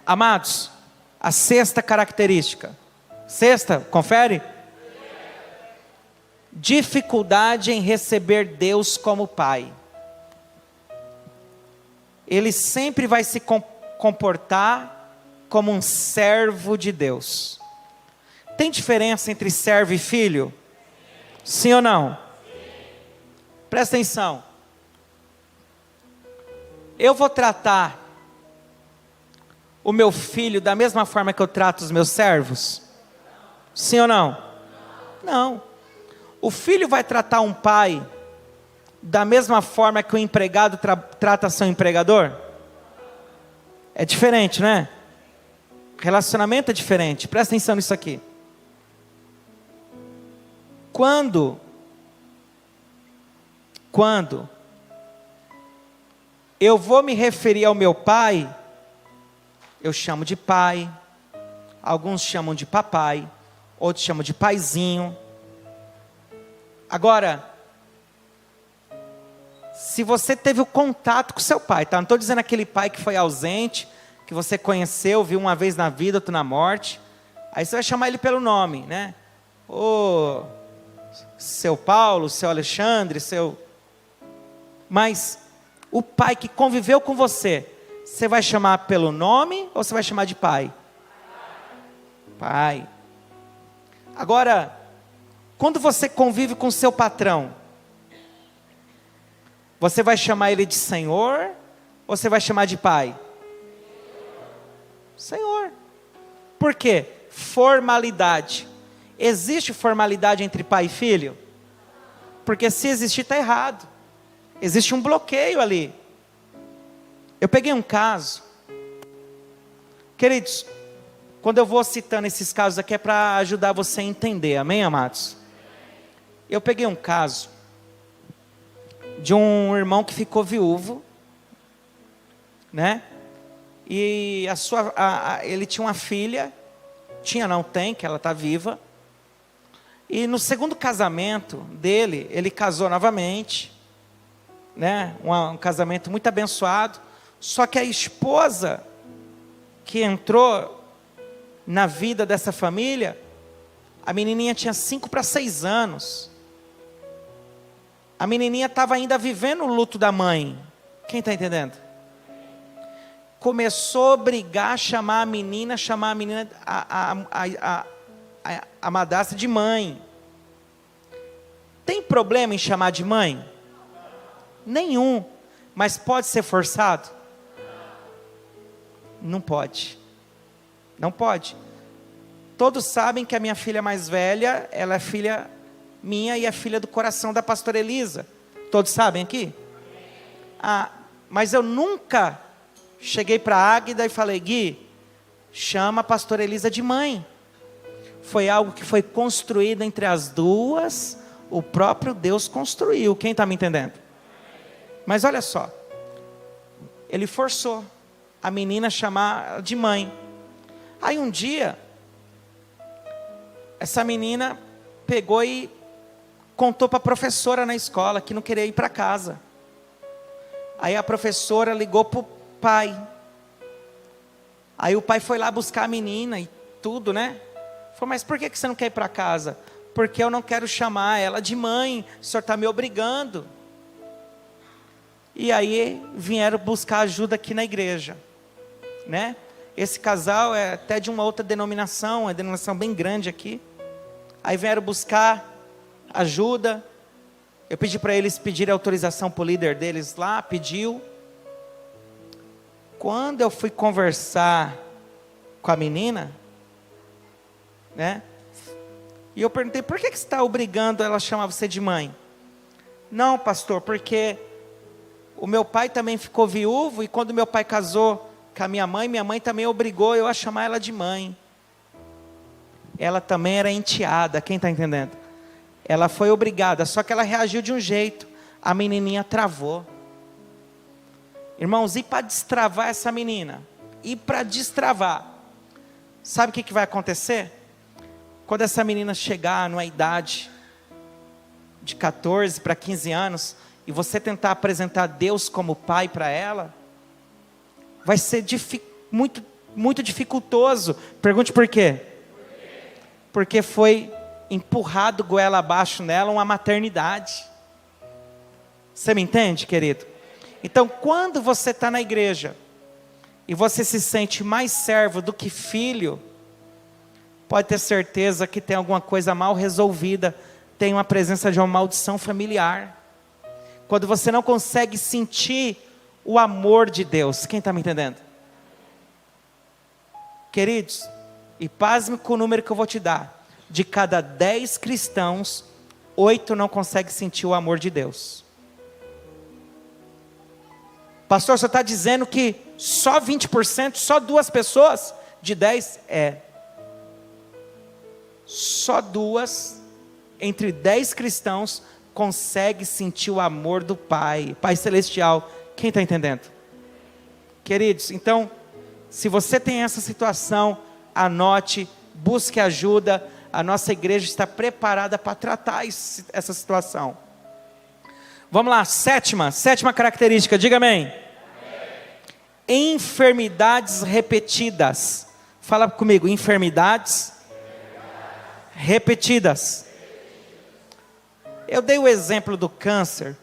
Amados, a sexta característica. Sexta, confere. Dificuldade em receber Deus como Pai. Ele sempre vai se comportar como um servo de Deus. Tem diferença entre servo e filho? Sim ou não? Presta atenção. Eu vou tratar o meu filho da mesma forma que eu trato os meus servos? Sim ou não? Não. O filho vai tratar um pai da mesma forma que o empregado trata seu empregador? É diferente, né? Relacionamento é diferente. Presta atenção nisso aqui. Quando eu vou me referir ao meu pai, eu chamo de pai, alguns chamam de papai, outros chamam de paizinho. Agora, se você teve o contato com seu pai, tá? Não estou dizendo aquele pai que foi ausente, que você conheceu, viu uma vez na vida, outro na morte. Aí você vai chamar ele pelo nome, né? Ô, seu Paulo, seu Alexandre, seu... Mas o pai que conviveu com você, você vai chamar pelo nome ou você vai chamar de pai? Pai. Agora, quando você convive com seu patrão, você vai chamar ele de Senhor ou você vai chamar de pai? Senhor. Por quê? Formalidade. Existe formalidade entre pai e filho? Porque se existir, está errado. Existe um bloqueio ali. Eu peguei um caso. Queridos, quando eu vou citando esses casos aqui é para ajudar você a entender, amém, amados? Eu peguei um caso de um irmão que ficou viúvo, né? E ele tinha uma filha, tem, que ela está viva. E no segundo casamento dele, ele casou novamente, né? Um casamento muito abençoado. Só que a esposa que entrou na vida dessa família, a menininha tinha 5 para 6 anos. A menininha estava ainda vivendo o luto da mãe. Quem está entendendo? Começou a brigar, chamar a menina, a madrasta de mãe. Tem problema em chamar de mãe? Nenhum. Mas pode ser forçado? Não pode. Não pode. Todos sabem que a minha filha mais velha, ela é filha minha e é filha do coração da pastora Elisa. Todos sabem aqui? Mas eu nunca cheguei para a Águida e falei: Gui, chama a pastora Elisa de mãe. Foi algo que foi construído entre as duas, o próprio Deus construiu. Quem está me entendendo? Mas olha só, ele forçou a menina a chamar de mãe. Aí um dia, essa menina pegou e contou para a professora na escola que não queria ir para casa. Aí a professora ligou para o pai. Aí o pai foi lá buscar a menina e tudo, né? Falou: mas por que você não quer ir para casa? Porque eu não quero chamar ela de mãe, o senhor está me obrigando. E aí vieram buscar ajuda aqui na igreja, né? Esse casal é até de uma outra denominação, uma denominação bem grande aqui. Aí vieram buscar ajuda. Eu pedi para eles pedirem autorização para o líder deles lá, pediu. Quando eu fui conversar com a menina, né? E eu perguntei, por que você está obrigando ela a chamar você de mãe? Não, pastor, porque o meu pai também ficou viúvo, e quando meu pai casou com a minha mãe também obrigou eu a chamar ela de mãe. Ela também era enteada, quem está entendendo? Ela foi obrigada, só que ela reagiu de um jeito, a menininha travou. Irmãos, e para destravar essa menina? E para destravar, sabe o que vai acontecer? Quando essa menina chegar numa idade de 14 para 15 anos, e você tentar apresentar Deus como pai para ela, vai ser muito, muito dificultoso. Pergunte por quê? Porque foi empurrado goela abaixo nela uma maternidade. Você me entende, querido? Então, quando você está na igreja, e você se sente mais servo do que filho, pode ter certeza que tem alguma coisa mal resolvida, tem uma presença de uma maldição familiar. Quando você não consegue sentir o amor de Deus, quem está me entendendo? Queridos, e pasme com o número que eu vou te dar, de cada 10 cristãos, 8 não conseguem sentir o amor de Deus. Pastor, você está dizendo que só 20%, só 2 pessoas de 10? Só 2 entre 10 cristãos conseguem sentir o amor do Pai, Pai Celestial. Quem está entendendo? Queridos, então, se você tem essa situação, anote, busque ajuda. A nossa igreja está preparada para tratar essa situação. Vamos lá, sétima característica, diga amém. Enfermidades repetidas. Fala comigo, enfermidades repetidas. Eu dei o exemplo do câncer.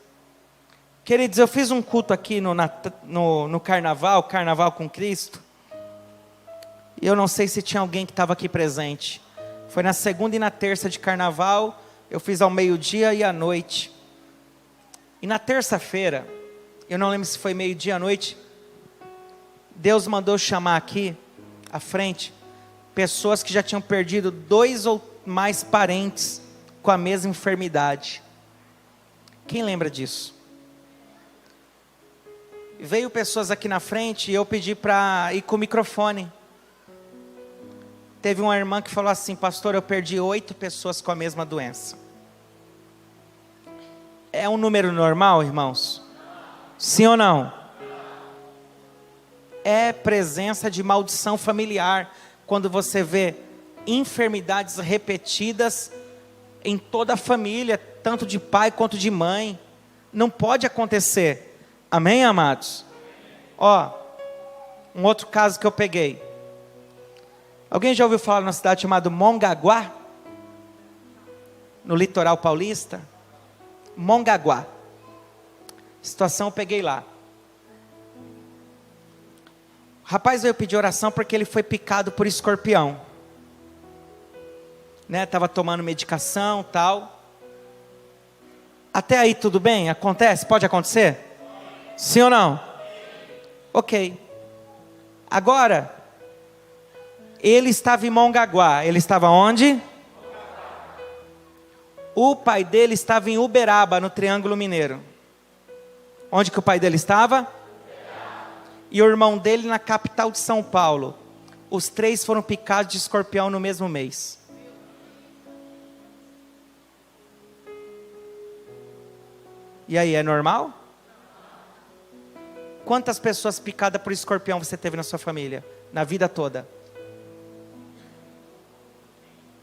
Queridos, eu fiz um culto aqui no Carnaval com Cristo. E eu não sei se tinha alguém que estava aqui presente. Foi na segunda e na terça de Carnaval. Eu fiz ao meio-dia e à noite. E na terça-feira, eu não lembro se foi meio-dia à noite, Deus mandou chamar aqui, à frente, pessoas que já tinham perdido 2 ou mais parentes com a mesma enfermidade. Quem lembra disso? Veio pessoas aqui na frente e eu pedi para ir com o microfone. Teve uma irmã que falou assim: pastor, eu perdi 8 pessoas com a mesma doença. É um número normal, irmãos? Sim ou não? É presença de maldição familiar, quando você vê enfermidades repetidas em toda a família, tanto de pai quanto de mãe. Não pode acontecer. Amém, amados? Ó, um outro caso que eu peguei. Alguém já ouviu falar numa cidade chamada Mongaguá? No litoral paulista? Mongaguá. Situação eu peguei lá. O rapaz veio pedir oração porque ele foi picado por escorpião. Estava tomando medicação, tal. Até aí tudo bem? Acontece? Pode acontecer? Sim ou não? Ok. Agora, ele estava em Mongaguá. Ele estava onde? O pai dele estava em Uberaba, no Triângulo Mineiro. Onde que o pai dele estava? E o irmão dele na capital de São Paulo. Os 3 foram picados de escorpião no mesmo mês. E aí, é normal? Quantas pessoas picadas por escorpião você teve na sua família? Na vida toda?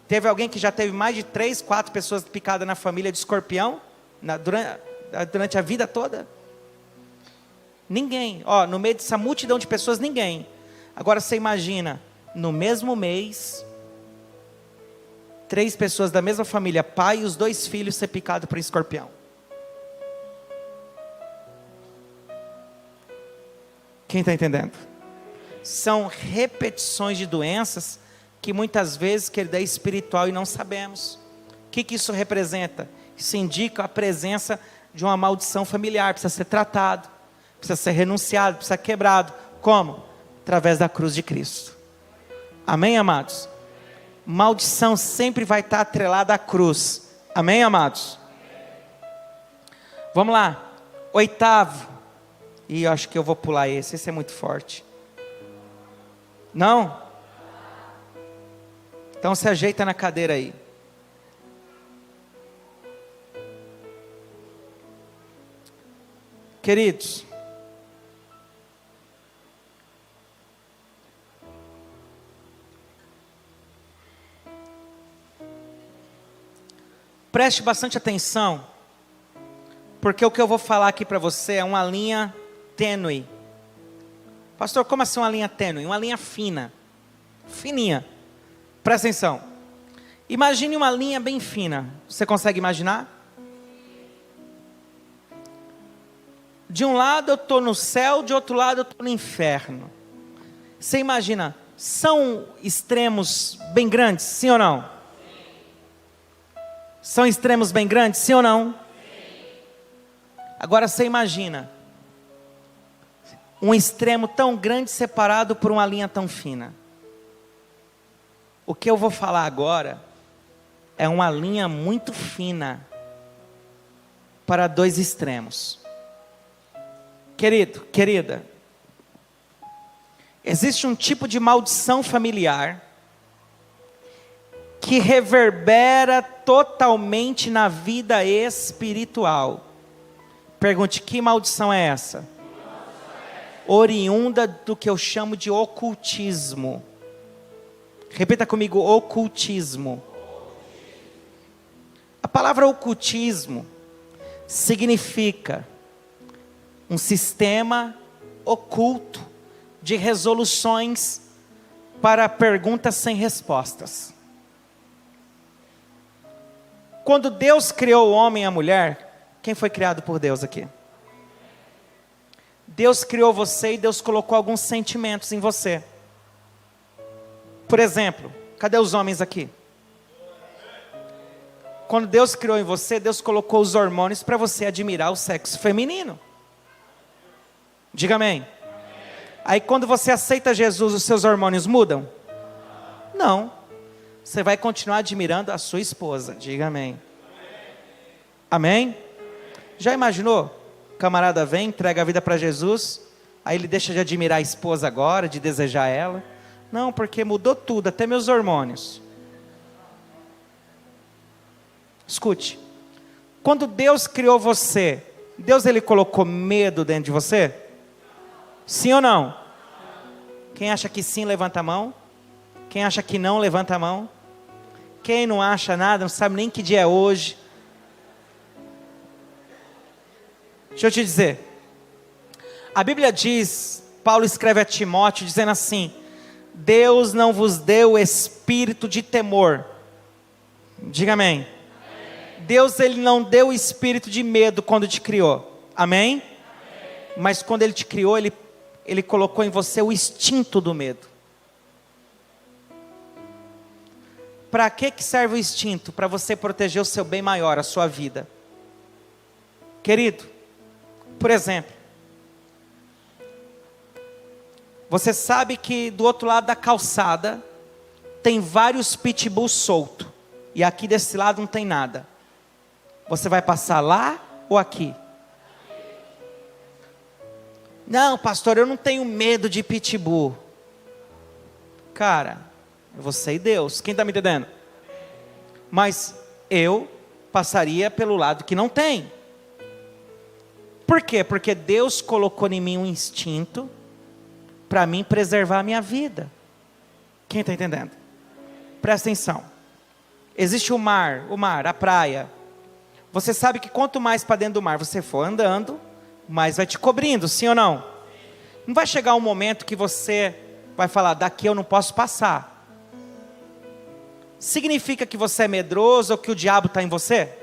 Teve alguém que já teve mais de 3, 4 pessoas picadas na família de escorpião? Durante a vida toda? Ninguém. No meio dessa multidão de pessoas, ninguém. Agora você imagina, no mesmo mês, 3 pessoas da mesma família, pai e os 2 filhos, ser picados por escorpião. Quem está entendendo? são repetições de doenças que muitas vezes, querido, é espiritual e não sabemos. O que isso representa? Isso indica a presença de uma maldição familiar, precisa ser tratado, precisa ser renunciado, precisa ser quebrado. Como? Através da cruz de Cristo. Amém, amados? Maldição sempre vai estar atrelada à cruz. Amém, amados? Vamos lá. 8º. E eu acho que eu vou pular esse é muito forte. Não? Então se ajeita na cadeira aí. Queridos, preste bastante atenção, porque o que eu vou falar aqui para você é uma linha tênue. Pastor, como assim uma linha tênue? Uma linha fina, fininha. Presta atenção. Imagine uma linha bem fina. Você consegue imaginar? De um lado eu estou no céu, de outro lado eu estou no inferno. Você imagina, são extremos bem grandes, sim ou não? São extremos bem grandes, sim ou não? Agora você imagina um extremo tão grande separado por uma linha tão fina. O que eu vou falar agora é uma linha muito fina para dois extremos. Querido, querida, existe um tipo de maldição familiar que reverbera totalmente na vida espiritual. Pergunte, que maldição é essa? Oriunda do que eu chamo de ocultismo. Repita comigo, ocultismo. A palavra ocultismo significa um sistema oculto de resoluções para perguntas sem respostas. Quando Deus criou o homem e a mulher, quem foi criado por Deus aqui? Deus criou você e Deus colocou alguns sentimentos em você. Por exemplo, cadê os homens aqui? Quando Deus criou em você, Deus colocou os hormônios para você admirar o sexo feminino. Diga amém. Aí quando você aceita Jesus, os seus hormônios mudam? Não. Você vai continuar admirando a sua esposa. Diga amém. Amém? Já imaginou? O camarada vem, entrega a vida para Jesus, aí ele deixa de admirar a esposa agora, de desejar ela. Não, porque mudou tudo, até meus hormônios. Escute. Quando Deus criou você, Deus ele colocou medo dentro de você? Sim ou não? Quem acha que sim, levanta a mão. Quem acha que não, levanta a mão. Quem não acha nada, não sabe nem que dia é hoje. Deixa eu te dizer. A Bíblia diz, Paulo escreve a Timóteo dizendo assim: Deus não vos deu espírito de temor. Diga amém. Deus ele não deu o espírito de medo quando te criou. Amém? Mas quando ele te criou, ele colocou em você o instinto do medo. Para que serve o instinto? Para você proteger o seu bem maior, a sua vida. Querido, por exemplo, você sabe que do outro lado da calçada tem vários pitbulls soltos, e aqui desse lado não tem nada. Você vai passar lá ou aqui? Não, pastor, eu não tenho medo de pitbull. Cara, é você e Deus. Quem está me entendendo? Mas eu passaria pelo lado que não tem. Por quê? Porque Deus colocou em mim um instinto para mim preservar a minha vida. Quem está entendendo? Presta atenção. Existe o mar, a praia. Você sabe que quanto mais para dentro do mar você for andando, mais vai te cobrindo, sim ou não? Não vai chegar um momento que você vai falar, daqui eu não posso passar. Significa que você é medroso ou que o diabo está em você?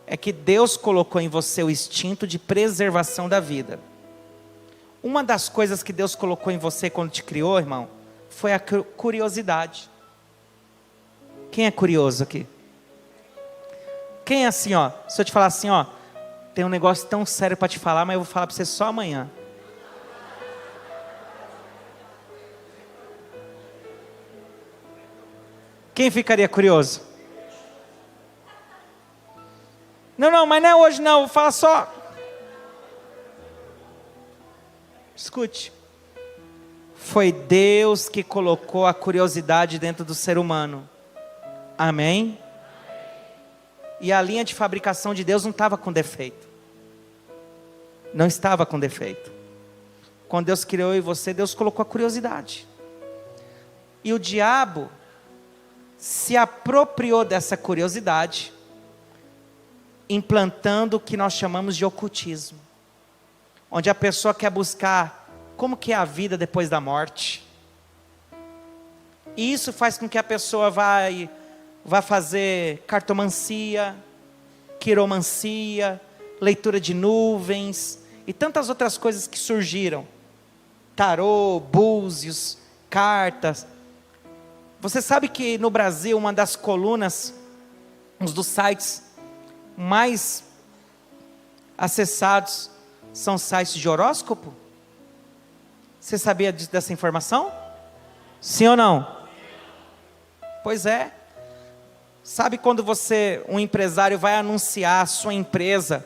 É que Deus colocou em você o instinto de preservação da vida. Uma das coisas que Deus colocou em você quando te criou, irmão, foi a curiosidade. Quem é curioso aqui? Quem é assim, ó? Se eu te falar assim, ó, tem um negócio tão sério para te falar, mas eu vou falar para você só amanhã. Quem ficaria curioso? Não, mas não é hoje não, vou falar só. Escute. Foi Deus que colocou a curiosidade dentro do ser humano. Amém? E a linha de fabricação de Deus não estava com defeito. Não estava com defeito. Quando Deus criou eu e você, Deus colocou a curiosidade. E o diabo se apropriou dessa curiosidade, implantando o que nós chamamos de ocultismo. Onde a pessoa quer buscar como que é a vida depois da morte. E isso faz com que a pessoa vá fazer cartomancia, quiromancia, leitura de nuvens e tantas outras coisas que surgiram. Tarô, búzios, cartas. Você sabe que no Brasil uma das colunas, um dos sites mais acessados são sites de horóscopo? Você sabia dessa informação? Sim ou não? Pois é. Sabe quando um empresário vai anunciar a sua empresa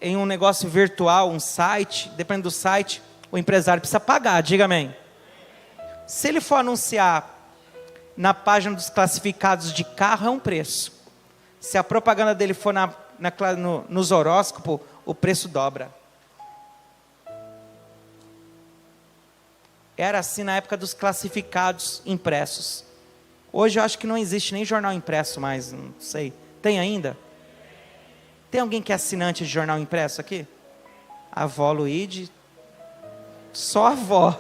em um negócio virtual, um site, dependendo do site, o empresário precisa pagar, diga amém. Se ele for anunciar na página dos classificados de carro, é um preço. Se a propaganda dele for nos horóscopos, o preço dobra. Era assim na época dos classificados impressos. Hoje eu acho que não existe nem jornal impresso mais, não sei. Tem ainda? Tem alguém que é assinante de jornal impresso aqui? A avó Luíde? Só a avó.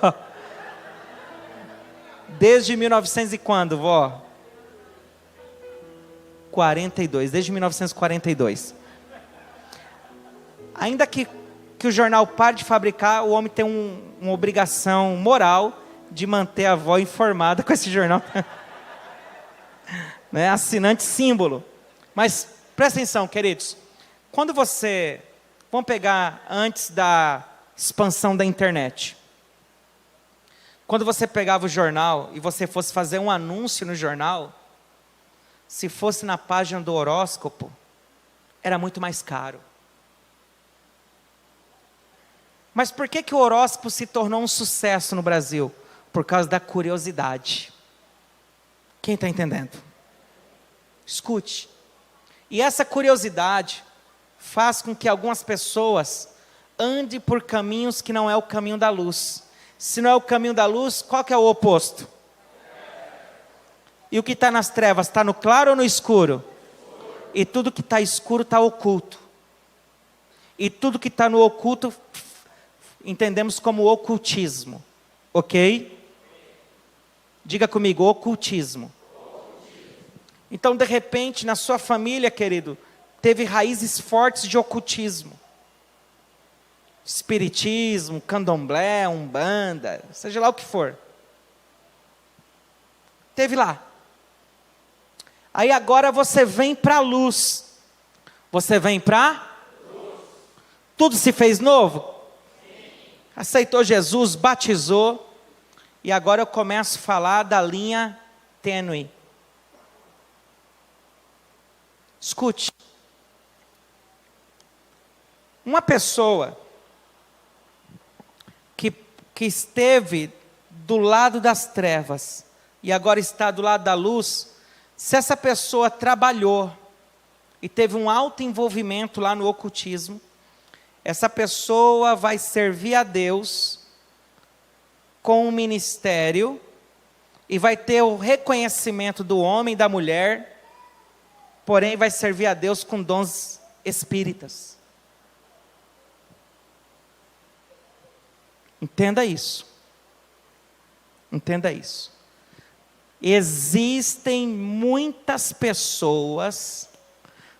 Desde 1900 e quando, vó? 42, desde 1942. Ainda que o jornal pare de fabricar, o homem tem uma obrigação moral de manter a avó informada com esse jornal. Né? Assinante símbolo. Mas presta atenção, queridos. Quando vamos pegar antes da expansão da internet. Quando você pegava o jornal e você fosse fazer um anúncio no jornal, se fosse na página do horóscopo, era muito mais caro. Mas por que o horóscopo se tornou um sucesso no Brasil? Por causa da curiosidade. Quem está entendendo? Escute. E essa curiosidade faz com que algumas pessoas andem por caminhos que não é o caminho da luz. Se não é o caminho da luz, qual que é o oposto? E o que está nas trevas, está no claro ou no escuro? E tudo que está escuro está oculto. E tudo que está no oculto, entendemos como ocultismo. Ok? Diga comigo, ocultismo. Então, de repente, na sua família, querido, teve raízes fortes de ocultismo. Espiritismo, candomblé, umbanda, seja lá o que for. Teve lá. Aí agora você vem para a luz. Você vem para? Tudo se fez novo? Sim. Aceitou Jesus, batizou. E agora eu começo a falar da linha tênue. Escute. Uma pessoa que esteve do lado das trevas e agora está do lado da luz, se essa pessoa trabalhou e teve um alto envolvimento lá no ocultismo, essa pessoa vai servir a Deus com um ministério e vai ter o reconhecimento do homem e da mulher, porém vai servir a Deus com dons espíritas. Entenda isso. Entenda isso. Existem muitas pessoas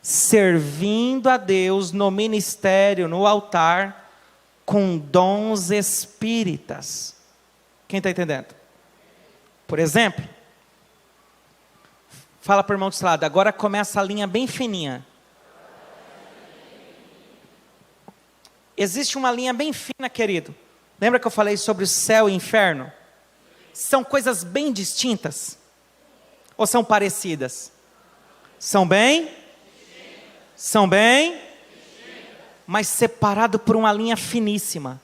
servindo a Deus no ministério, no altar, com dons espíritas. Quem está entendendo? Por exemplo, fala para o irmão do seu lado, agora começa a linha bem fininha. Existe uma linha bem fina, querido. Lembra que eu falei sobre o céu e o inferno? São coisas bem distintas? Ou são parecidas? São bem? São bem? Mas separado por uma linha finíssima.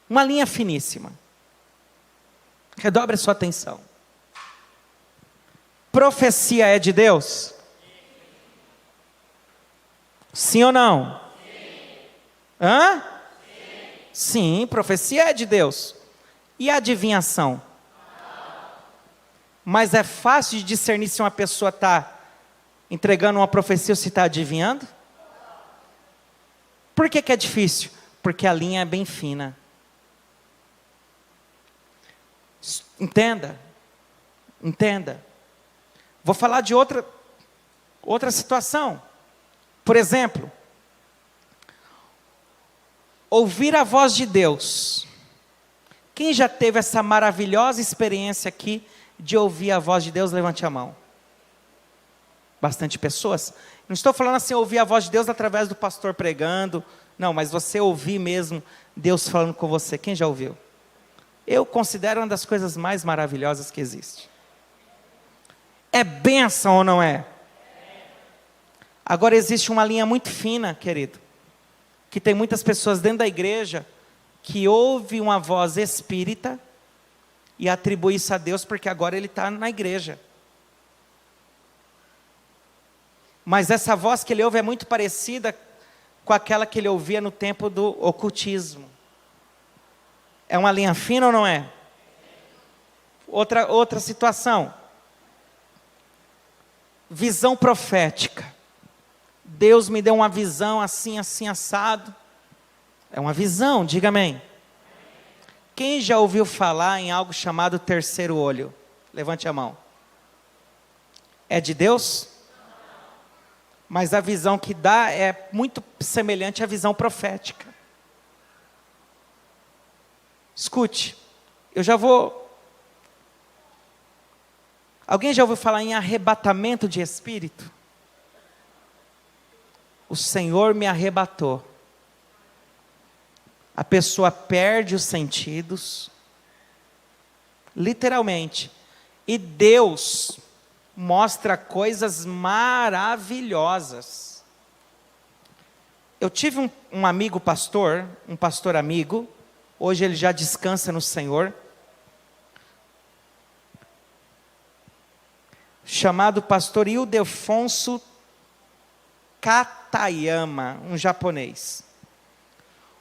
Uma linha finíssima. Redobre a sua atenção. Profecia é de Deus? Sim ou não? Hã? Sim, profecia é de Deus. E a adivinhação? Mas é fácil de discernir se uma pessoa está entregando uma profecia ou se está adivinhando? Por que é difícil? Porque a linha é bem fina. Entenda. Entenda. Vou falar de outra situação. Por exemplo, ouvir a voz de Deus. Quem já teve essa maravilhosa experiência aqui de ouvir a voz de Deus? Levante a mão. Bastante pessoas. Não estou falando assim, ouvir a voz de Deus através do pastor pregando. Não, mas você ouvir mesmo Deus falando com você. Quem já ouviu? Eu considero uma das coisas mais maravilhosas que existe. É bênção ou não é? Agora existe uma linha muito fina, querido, que tem muitas pessoas dentro da igreja que ouvem uma voz espírita e atribui isso a Deus porque agora ele está na igreja. Mas essa voz que ele ouve é muito parecida com aquela que ele ouvia no tempo do ocultismo. É uma linha fina ou não é? Outra situação. Visão profética. Deus me deu uma visão assim, assim, assado. É uma visão, diga amém. Quem já ouviu falar em algo chamado terceiro olho? Levante a mão. É de Deus? Mas a visão que dá é muito semelhante à visão profética. Escute, eu já vou... Alguém já ouviu falar em arrebatamento de espírito? O Senhor me arrebatou. A pessoa perde os sentidos, literalmente, e Deus mostra coisas maravilhosas. Eu tive um amigo pastor, um pastor amigo, hoje ele já descansa no Senhor, chamado pastor Ildefonso Katayama, um japonês.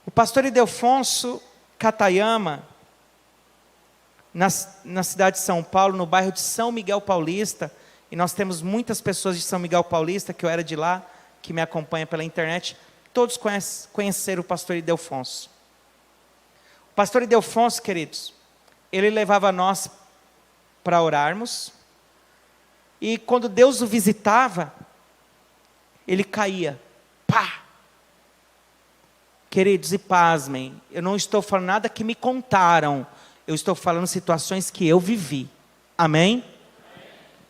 O pastor Ildefonso Katayama, na cidade de São Paulo, no bairro de São Miguel Paulista, e nós temos muitas pessoas de São Miguel Paulista, que eu era de lá, que me acompanham pela internet, todos conheceram o pastor Ildefonso. O pastor Ildefonso, queridos, ele levava nós para orarmos, e quando Deus o visitava, ele caía, pá! Queridos, e pasmem, eu não estou falando nada que me contaram, eu estou falando situações que eu vivi, amém?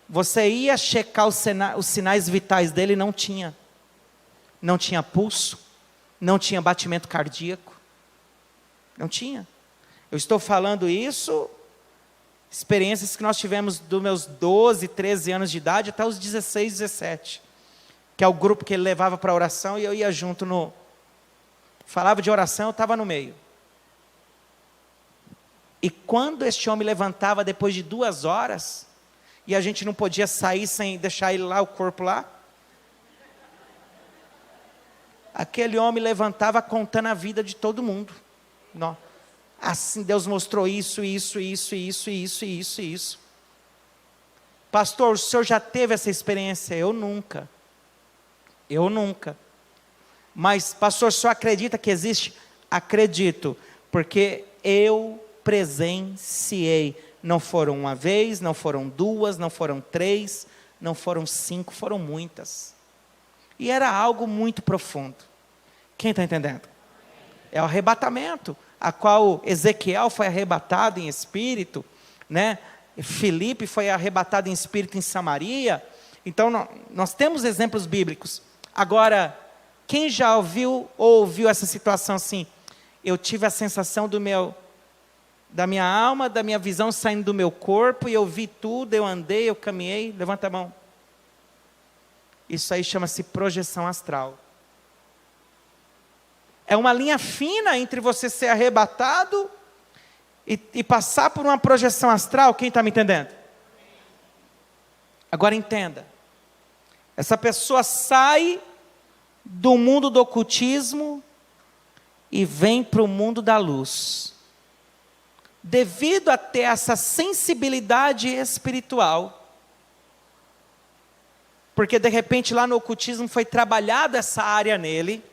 Você ia checar os sinais vitais dele, não tinha pulso, não tinha batimento cardíaco, não tinha. Eu estou falando isso, experiências que nós tivemos dos meus 12, 13 anos de idade até os 16, 17, que é o grupo que ele levava para oração e eu ia junto falava de oração, eu estava no meio. E quando este homem levantava depois de 2 horas, e a gente não podia sair sem deixar ele lá, o corpo lá, aquele homem levantava contando a vida de todo mundo. Não. Assim Deus mostrou isso. Pastor, o senhor já teve essa experiência? Eu nunca. Mas, pastor, o senhor acredita que existe? Acredito, porque eu presenciei. Não foram uma vez, não foram 2, não foram 3, não foram 5, foram muitas. E era algo muito profundo. Quem está entendendo? É o arrebatamento, a qual Ezequiel foi arrebatado em espírito, né? Filipe foi arrebatado em espírito em Samaria. Então, nós temos exemplos bíblicos. Agora, quem já ouviu ou ouviu essa situação assim? Eu tive a sensação da minha alma, da minha visão saindo do meu corpo, e eu vi tudo, eu andei, eu caminhei. Levanta a mão. Isso aí chama-se projeção astral. É uma linha fina entre você ser arrebatado e passar por uma projeção astral. Quem está me entendendo? Agora entenda. Essa pessoa sai do mundo do ocultismo e vem para o mundo da luz. Devido a ter essa sensibilidade espiritual, porque de repente lá no ocultismo foi trabalhada essa área nele,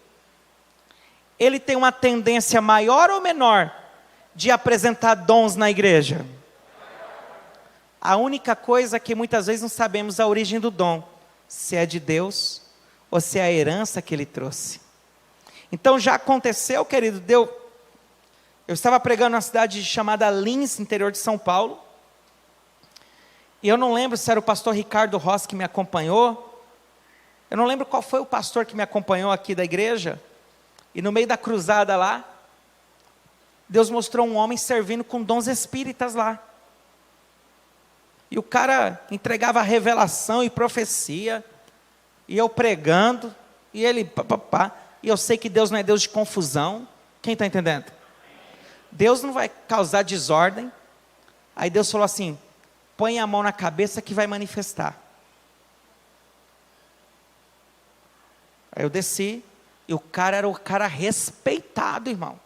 ele tem uma tendência maior ou menor de apresentar dons na igreja? A única coisa que muitas vezes não sabemos a origem do dom, se é de Deus ou se é a herança que ele trouxe. Então já aconteceu, querido, eu estava pregando numa cidade chamada Lins, interior de São Paulo, e eu não lembro se era o pastor Ricardo Rossi que me acompanhou, eu não lembro qual foi o pastor que me acompanhou aqui da igreja, e no meio da cruzada lá, Deus mostrou um homem servindo com dons espíritas lá. E o cara entregava revelação e profecia, e eu pregando, e ele e eu sei que Deus não é Deus de confusão. Quem está entendendo? Deus não vai causar desordem. Aí Deus falou assim: põe a mão na cabeça que vai manifestar. Aí eu desci, e o cara era o cara respeitado, irmão.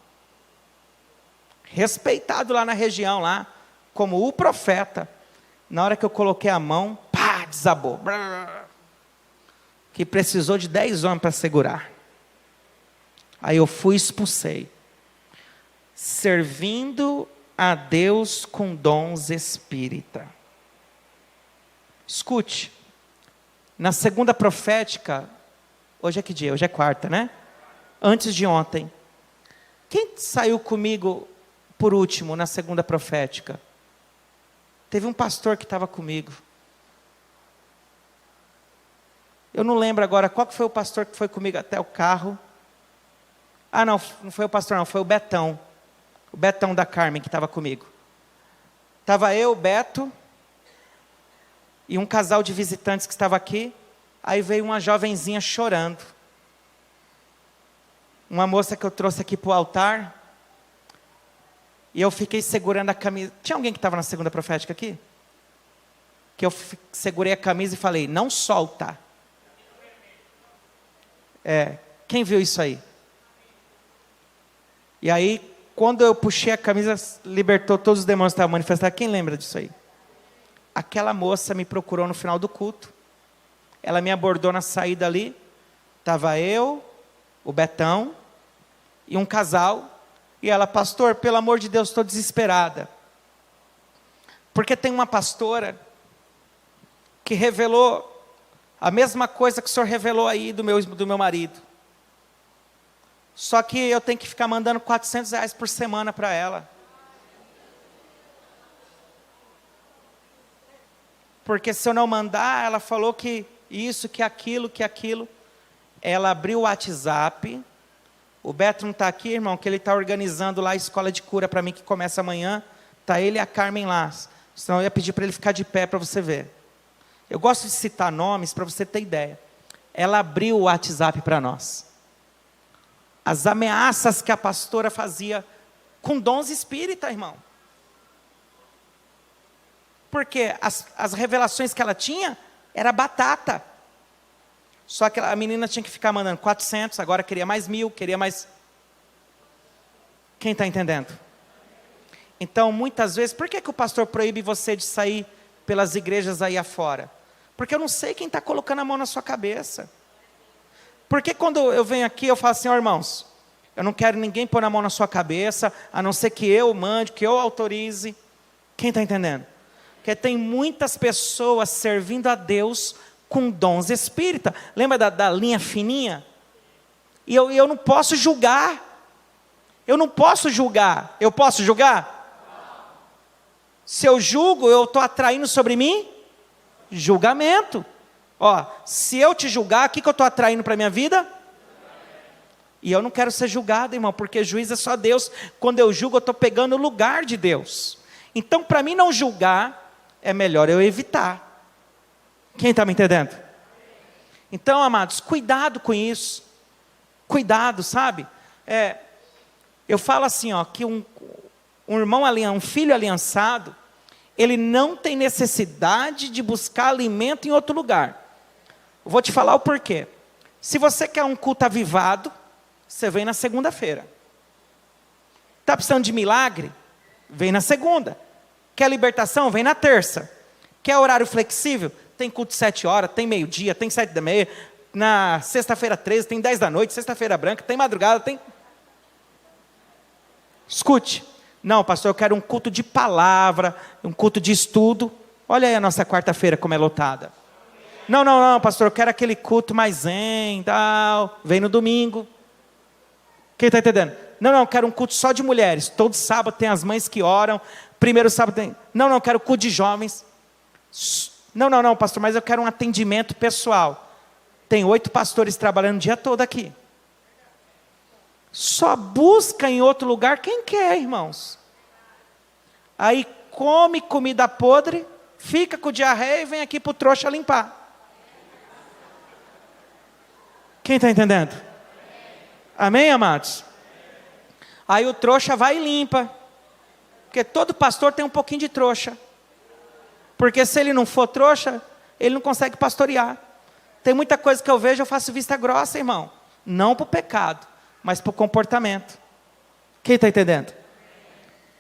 Respeitado lá na região, lá, como o profeta. Na hora que eu coloquei a mão, pá, desabou. Que precisou de 10 homens para segurar. Aí eu fui e expulsei. Servindo a Deus com dons espírita. Escute. Na segunda profética, hoje é que dia? Hoje é quarta, né? Antes de ontem. Quem saiu comigo por último na segunda profética? Teve um pastor que estava comigo. Eu não lembro agora qual que foi o pastor que foi comigo até o carro. Ah, não foi o pastor não, foi o Betão. O Betão da Carmen que estava comigo. Estava eu, o Beto, e um casal de visitantes que estava aqui. Aí veio uma jovenzinha chorando. Uma moça que eu trouxe aqui para o altar. E eu fiquei segurando a camisa. Tinha alguém que estava na segunda profética aqui? Que eu segurei a camisa e falei: não solta. Quem viu isso aí? E aí, quando eu puxei a camisa, libertou todos os demônios que estavam manifestados. Quem lembra disso aí? Aquela moça me procurou no final do culto. Ela me abordou na saída ali. Estava eu, o Betão e um casal. E ela: pastor, pelo amor de Deus, estou desesperada. Porque tem uma pastora que revelou a mesma coisa que o senhor revelou aí do meu marido. Só que eu tenho que ficar mandando R$400 por semana para ela. Porque se eu não mandar, ela falou que isso, que aquilo, que aquilo. Ela abriu o WhatsApp. O Beto não está aqui, irmão, que ele está organizando lá a escola de cura para mim, que começa amanhã. Está ele e a Carmen lá. Senão eu ia pedir para ele ficar de pé para você ver. Eu gosto de citar nomes para você ter ideia. Ela abriu o WhatsApp para nós. As ameaças que a pastora fazia com dons espírita, irmão. Porque as revelações que ela tinha era batata. Só que a menina tinha que ficar mandando 400, agora queria mais 1.000, queria mais... Quem está entendendo? Então, muitas vezes, por que o pastor proíbe você de sair pelas igrejas aí afora? Porque eu não sei quem está colocando a mão na sua cabeça. Porque quando eu venho aqui, eu falo assim: ó, irmãos, eu não quero ninguém pôr a mão na sua cabeça, a não ser que eu mande, que eu autorize. Quem está entendendo? Porque tem muitas pessoas servindo a Deus com dons espírita. Lembra da linha fininha? E eu não posso julgar. Eu não posso julgar. Eu posso julgar? Se eu julgo, eu estou atraindo sobre mim julgamento. Ó, se eu te julgar, o que eu estou atraindo para a minha vida? E eu não quero ser julgado, irmão, porque juiz é só Deus. Quando eu julgo, eu estou pegando o lugar de Deus. Então, para mim não julgar, é melhor eu evitar. Quem está me entendendo? Então, amados, cuidado com isso. Cuidado, sabe? Eu falo assim, ó, que um irmão, um filho aliançado, ele não tem necessidade de buscar alimento em outro lugar. Eu vou te falar o porquê. Se você quer um culto avivado, você vem na segunda-feira. Está precisando de milagre? Vem na segunda. Quer libertação? Vem na terça. Quer horário flexível? Tem culto 7 horas, tem meio-dia, tem 7h30, na sexta-feira 13, tem 10 da noite, sexta-feira branca, tem madrugada, tem... Escute. Não, pastor, eu quero um culto de palavra, um culto de estudo. Olha aí a nossa quarta-feira como é lotada. Não, pastor, eu quero aquele culto mais zen, tal. Vem no domingo. Quem está entendendo? Não, eu quero um culto só de mulheres. Todo sábado tem as mães que oram. Primeiro sábado tem... Não, eu quero culto de jovens. Não, pastor, mas eu quero um atendimento pessoal. Tem 8 pastores trabalhando o dia todo aqui. Só busca em outro lugar quem quer, irmãos. Aí come comida podre, fica com diarreia e vem aqui para o trouxa limpar. Quem está entendendo? Amém, amados? Aí o trouxa vai e limpa. Porque todo pastor tem um pouquinho de trouxa. Porque se ele não for trouxa, ele não consegue pastorear. Tem muita coisa que eu vejo, eu faço vista grossa, irmão. Não para o pecado, mas para o comportamento. Quem está entendendo?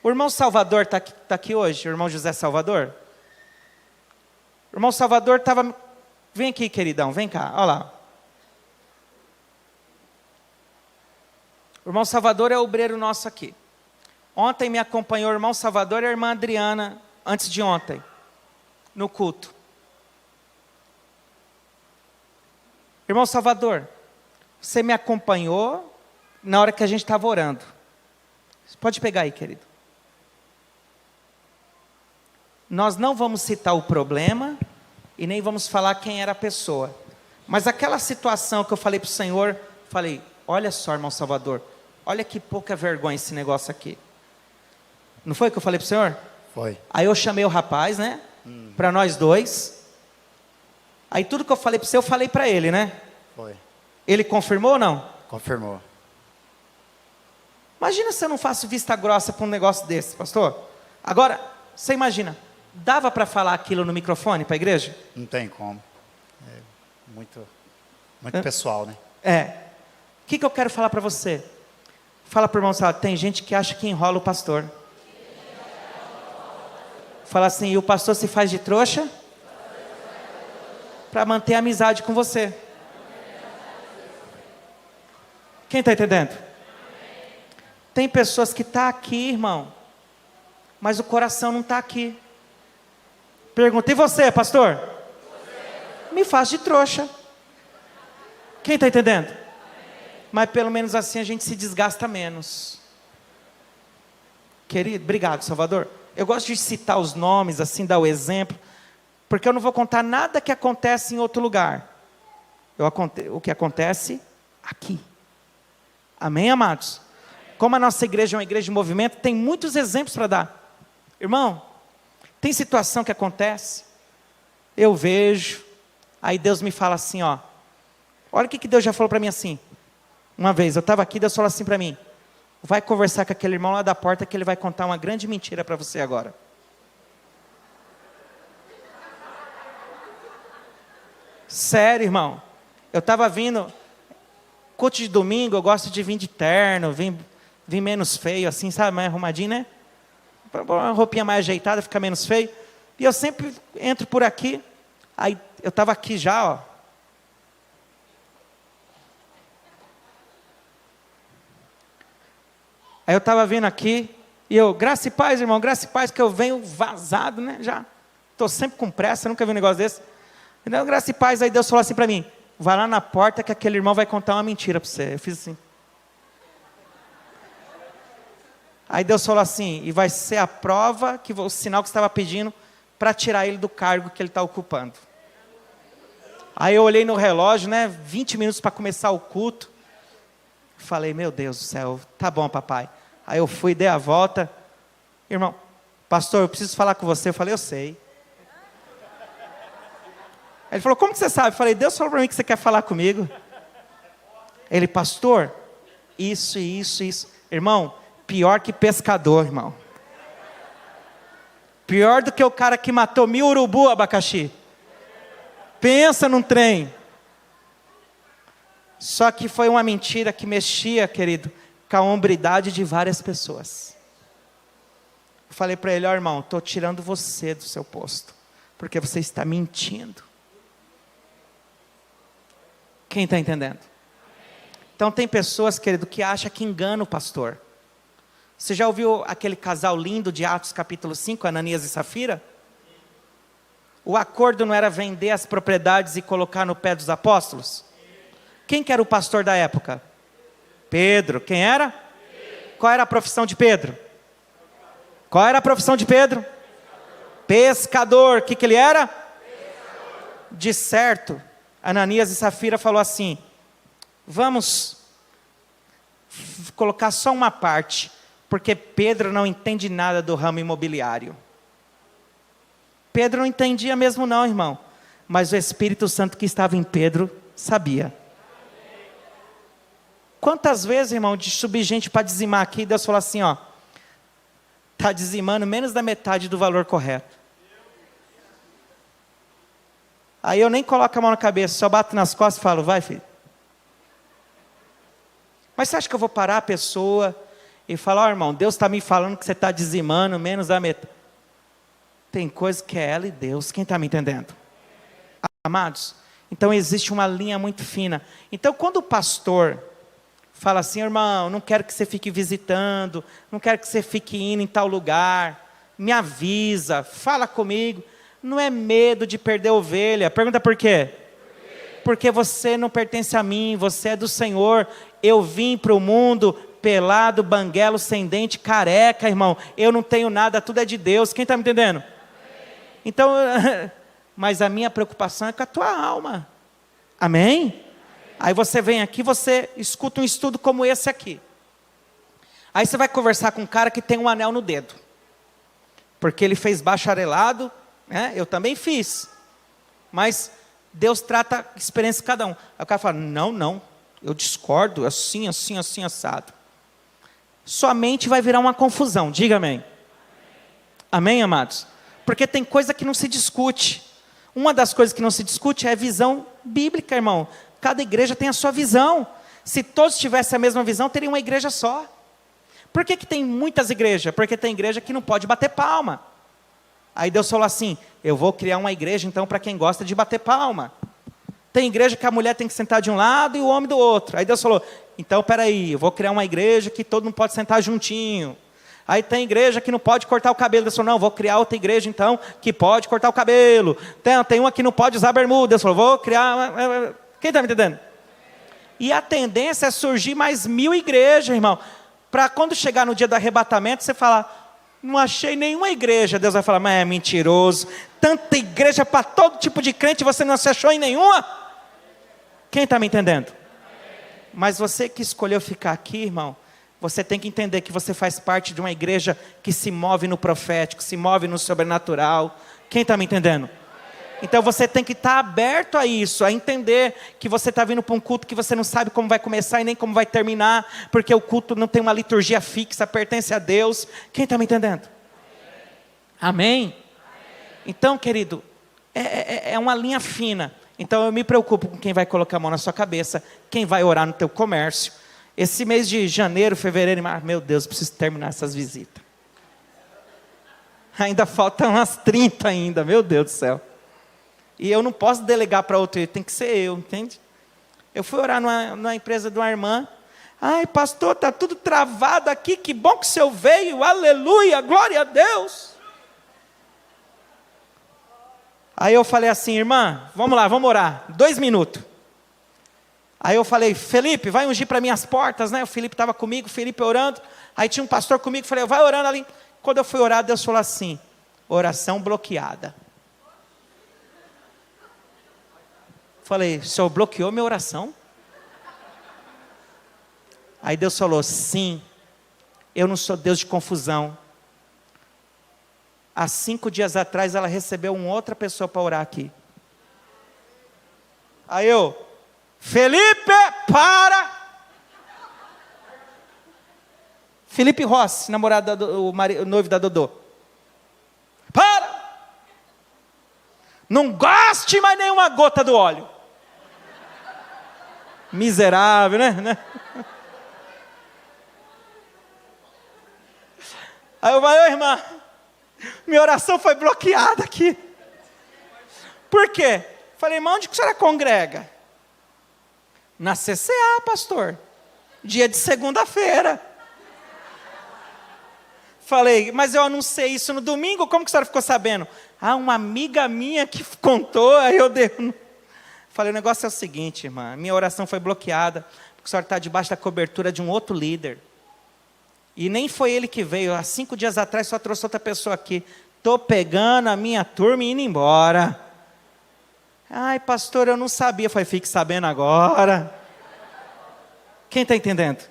O irmão Salvador está aqui hoje, o irmão José Salvador. O irmão Salvador estava... Vem aqui, queridão, vem cá, olha lá. O irmão Salvador é o obreiro nosso aqui. Ontem me acompanhou o irmão Salvador e a irmã Adriana, antes de ontem, no culto. Irmão Salvador, você me acompanhou na hora que a gente estava orando. Você pode pegar aí, querido. Nós não vamos citar o problema e nem vamos falar quem era a pessoa. Mas aquela situação que eu falei para o Senhor, falei, olha só, irmão Salvador, olha que pouca vergonha esse negócio aqui. Não foi que eu falei para o Senhor? Foi. Aí eu chamei o rapaz, né? Para nós dois. Aí tudo que eu falei para você, eu falei para ele, né? Foi. Ele confirmou ou não? Confirmou. Imagina se eu não faço vista grossa para um negócio desse, pastor. Agora, você imagina, dava para falar aquilo no microfone para a igreja? Não tem como. É muito pessoal, né? O que eu quero falar para você? Fala para o irmão, sabe, tem gente que acha que enrola o pastor. Fala assim, e o pastor se faz de trouxa para manter a amizade com você. Quem está entendendo? Tem pessoas que estão aqui, irmão, mas o coração não está aqui. Pergunta, e você, pastor? Me faz de trouxa. Quem está entendendo? Mas pelo menos assim a gente se desgasta menos. Querido, obrigado, Salvador. Eu gosto de citar os nomes, assim, dar o exemplo, porque eu não vou contar nada que acontece em outro lugar. O que acontece aqui. Amém, amados? Como a nossa igreja é uma igreja de movimento, tem muitos exemplos para dar. Irmão, tem situação que acontece, eu vejo, aí Deus me fala assim, ó. Olha o que Deus já falou para mim assim. Uma vez, eu estava aqui, Deus falou assim para mim. Vai conversar com aquele irmão lá da porta que ele vai contar uma grande mentira para você agora. Sério, irmão. Eu estava vindo, culto de domingo, eu gosto de vir de terno, vir menos feio, assim, sabe, mais arrumadinho, né? Uma roupinha mais ajeitada, fica menos feio. E eu sempre entro por aqui, aí eu estava aqui já, ó. Aí eu estava vindo aqui, e eu, graça e paz, irmão, graça e paz, que eu venho vazado, né, já. Estou sempre com pressa, nunca vi um negócio desse. Então, graça e paz, aí Deus falou assim para mim, vai lá na porta que aquele irmão vai contar uma mentira para você. Eu fiz assim. Aí Deus falou assim, e vai ser a prova, o sinal que você estava pedindo, para tirar ele do cargo que ele está ocupando. Aí eu olhei no relógio, 20 minutos para começar o culto. Falei, meu Deus do céu, tá bom, papai. Aí eu fui, dei a volta. Irmão, pastor, eu preciso falar com você. Eu falei, eu sei. Ele falou, como que você sabe? Eu falei, Deus falou para mim que você quer falar comigo. Ele, pastor, isso. Irmão, pior que pescador, irmão. Pior do que o cara que matou 1000 urubu, abacaxi. Pensa num trem. Só que foi uma mentira que mexia, querido, com a hombridade de várias pessoas. Eu falei para ele, irmão, estou tirando você do seu posto, porque você está mentindo. Quem está entendendo? Então tem pessoas, querido, que acham que engana o pastor. Você já ouviu aquele casal lindo de Atos capítulo 5, Ananias e Safira? O acordo não era vender as propriedades e colocar no pé dos apóstolos? Quem que era o pastor da época? Pedro. Quem era? Qual era a profissão de Pedro? Qual era a profissão de Pedro? Pescador. O que ele era? De certo, Ananias e Safira falou assim, vamos colocar só uma parte, porque Pedro não entende nada do ramo imobiliário. Pedro não entendia mesmo não, irmão. Mas o Espírito Santo que estava em Pedro sabia. Quantas vezes, irmão, de subir gente para dizimar aqui, Deus falou assim, está dizimando menos da metade do valor correto. Aí eu nem coloco a mão na cabeça, só bato nas costas e falo, vai filho. Mas você acha que eu vou parar a pessoa e falar, irmão, Deus está me falando que você está dizimando menos da metade. Tem coisa que é ela e Deus, quem está me entendendo? Amados, então existe uma linha muito fina. Então quando o pastor fala assim, irmão, não quero que você fique visitando, não quero que você fique indo em tal lugar, me avisa, fala comigo. Não é medo de perder a ovelha. Pergunta por quê? Porque você não pertence a mim, você é do Senhor. Eu vim para o mundo pelado, banguelo, sem dente, careca, irmão. Eu não tenho nada, tudo é de Deus. Quem está me entendendo? Então, mas a minha preocupação é com a tua alma. Amém? Aí você vem aqui, você escuta um estudo como esse aqui. Aí você vai conversar com um cara que tem um anel no dedo. Porque ele fez bacharelado, eu também fiz. Mas Deus trata a experiência de cada um. Aí o cara fala, não, eu discordo, assim, assado. Sua mente vai virar uma confusão, diga amém. Amém, amados? Porque tem coisa que não se discute. Uma das coisas que não se discute é a visão bíblica, irmão. Cada igreja tem a sua visão. Se todos tivessem a mesma visão, teria uma igreja só. Por que tem muitas igrejas? Porque tem igreja que não pode bater palma. Aí Deus falou assim, eu vou criar uma igreja então para quem gosta de bater palma. Tem igreja que a mulher tem que sentar de um lado e o homem do outro. Aí Deus falou, então peraí, eu vou criar uma igreja que todo mundo pode sentar juntinho. Aí tem igreja que não pode cortar o cabelo. Deus falou, não, vou criar outra igreja então que pode cortar o cabelo. Tem uma que não pode usar bermuda. Deus falou, vou criar... Quem está me entendendo? E a tendência é surgir mais 1000 igrejas, irmão. Para quando chegar no dia do arrebatamento, você falar, não achei nenhuma igreja. Deus vai falar, mas é mentiroso. Tanta igreja para todo tipo de crente, você não se achou em nenhuma? Quem está me entendendo? Mas você que escolheu ficar aqui, irmão, você tem que entender que você faz parte de uma igreja que se move no profético, se move no sobrenatural. Quem está me entendendo? Então você tem que estar aberto a isso, a entender que você está vindo para um culto que você não sabe como vai começar e nem como vai terminar, porque o culto não tem uma liturgia fixa, pertence a Deus. Quem está me entendendo? Amém? Então, querido, é uma linha fina. Então eu me preocupo com quem vai colocar a mão na sua cabeça, quem vai orar no teu comércio. Esse mês de janeiro, fevereiro e março, meu Deus, preciso terminar essas visitas. Ainda faltam umas 30 ainda, meu Deus do céu. E eu não posso delegar para outro, tem que ser eu, entende? Eu fui orar numa empresa de uma irmã. Ai, pastor, está tudo travado aqui, que bom que o senhor veio, aleluia, glória a Deus. Aí eu falei assim, irmã, vamos lá, vamos orar, 2 minutos. Aí eu falei, Felipe, vai ungir para mim as portas, né? O Felipe estava comigo, o Felipe orando. Aí tinha um pastor comigo, falei, vai orando ali. Quando eu fui orar, Deus falou assim, oração bloqueada. Falei, o senhor bloqueou minha oração? Aí Deus falou, sim, eu não sou Deus de confusão. Há 5 dias atrás ela recebeu uma outra pessoa para orar aqui. Aí eu, Felipe, para! Felipe Rossi, namorado, o noivo da Dodô. Para! Não gaste mais nenhuma gota do óleo. Miserável, né? Aí eu falei, irmã, minha oração foi bloqueada aqui. Por quê? Falei, irmão, onde que a senhora congrega? Na CCA, pastor. Dia de segunda-feira. Falei, mas eu anunciei isso no domingo, como que a senhora ficou sabendo? Ah, uma amiga minha que contou, aí eu dei. Falei, o negócio é o seguinte, irmã, minha oração foi bloqueada, porque a senhora está debaixo da cobertura de um outro líder. E nem foi ele que veio, há 5 dias atrás só trouxe outra pessoa aqui. Estou pegando a minha turma e indo embora. Ai, pastor, eu não sabia. Falei, fique sabendo agora. Quem está entendendo?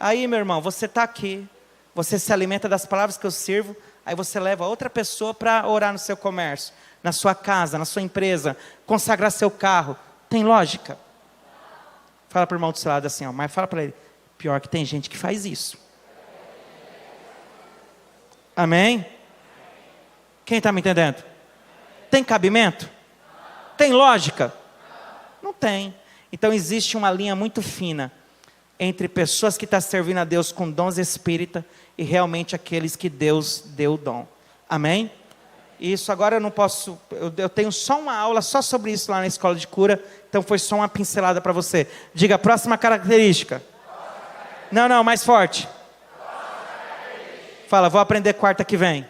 Aí, meu irmão, você está aqui. Você se alimenta das palavras que eu sirvo. Aí você leva outra pessoa para orar no seu comércio, na sua casa, na sua empresa, consagrar seu carro. Tem lógica? Fala para o irmão do seu lado assim, ó, mas fala para ele. Pior que tem gente que faz isso. Amém? Quem está me entendendo? Tem cabimento? Tem lógica? Não tem. Então existe uma linha muito fina entre pessoas que estão servindo a Deus com dons espírita e realmente aqueles que Deus deu o dom. Amém? Isso agora eu não posso, eu tenho só uma aula só sobre isso lá na escola de cura, então foi só uma pincelada para você. Diga, próxima característica. Não, mais forte. Fala, vou aprender quarta que vem.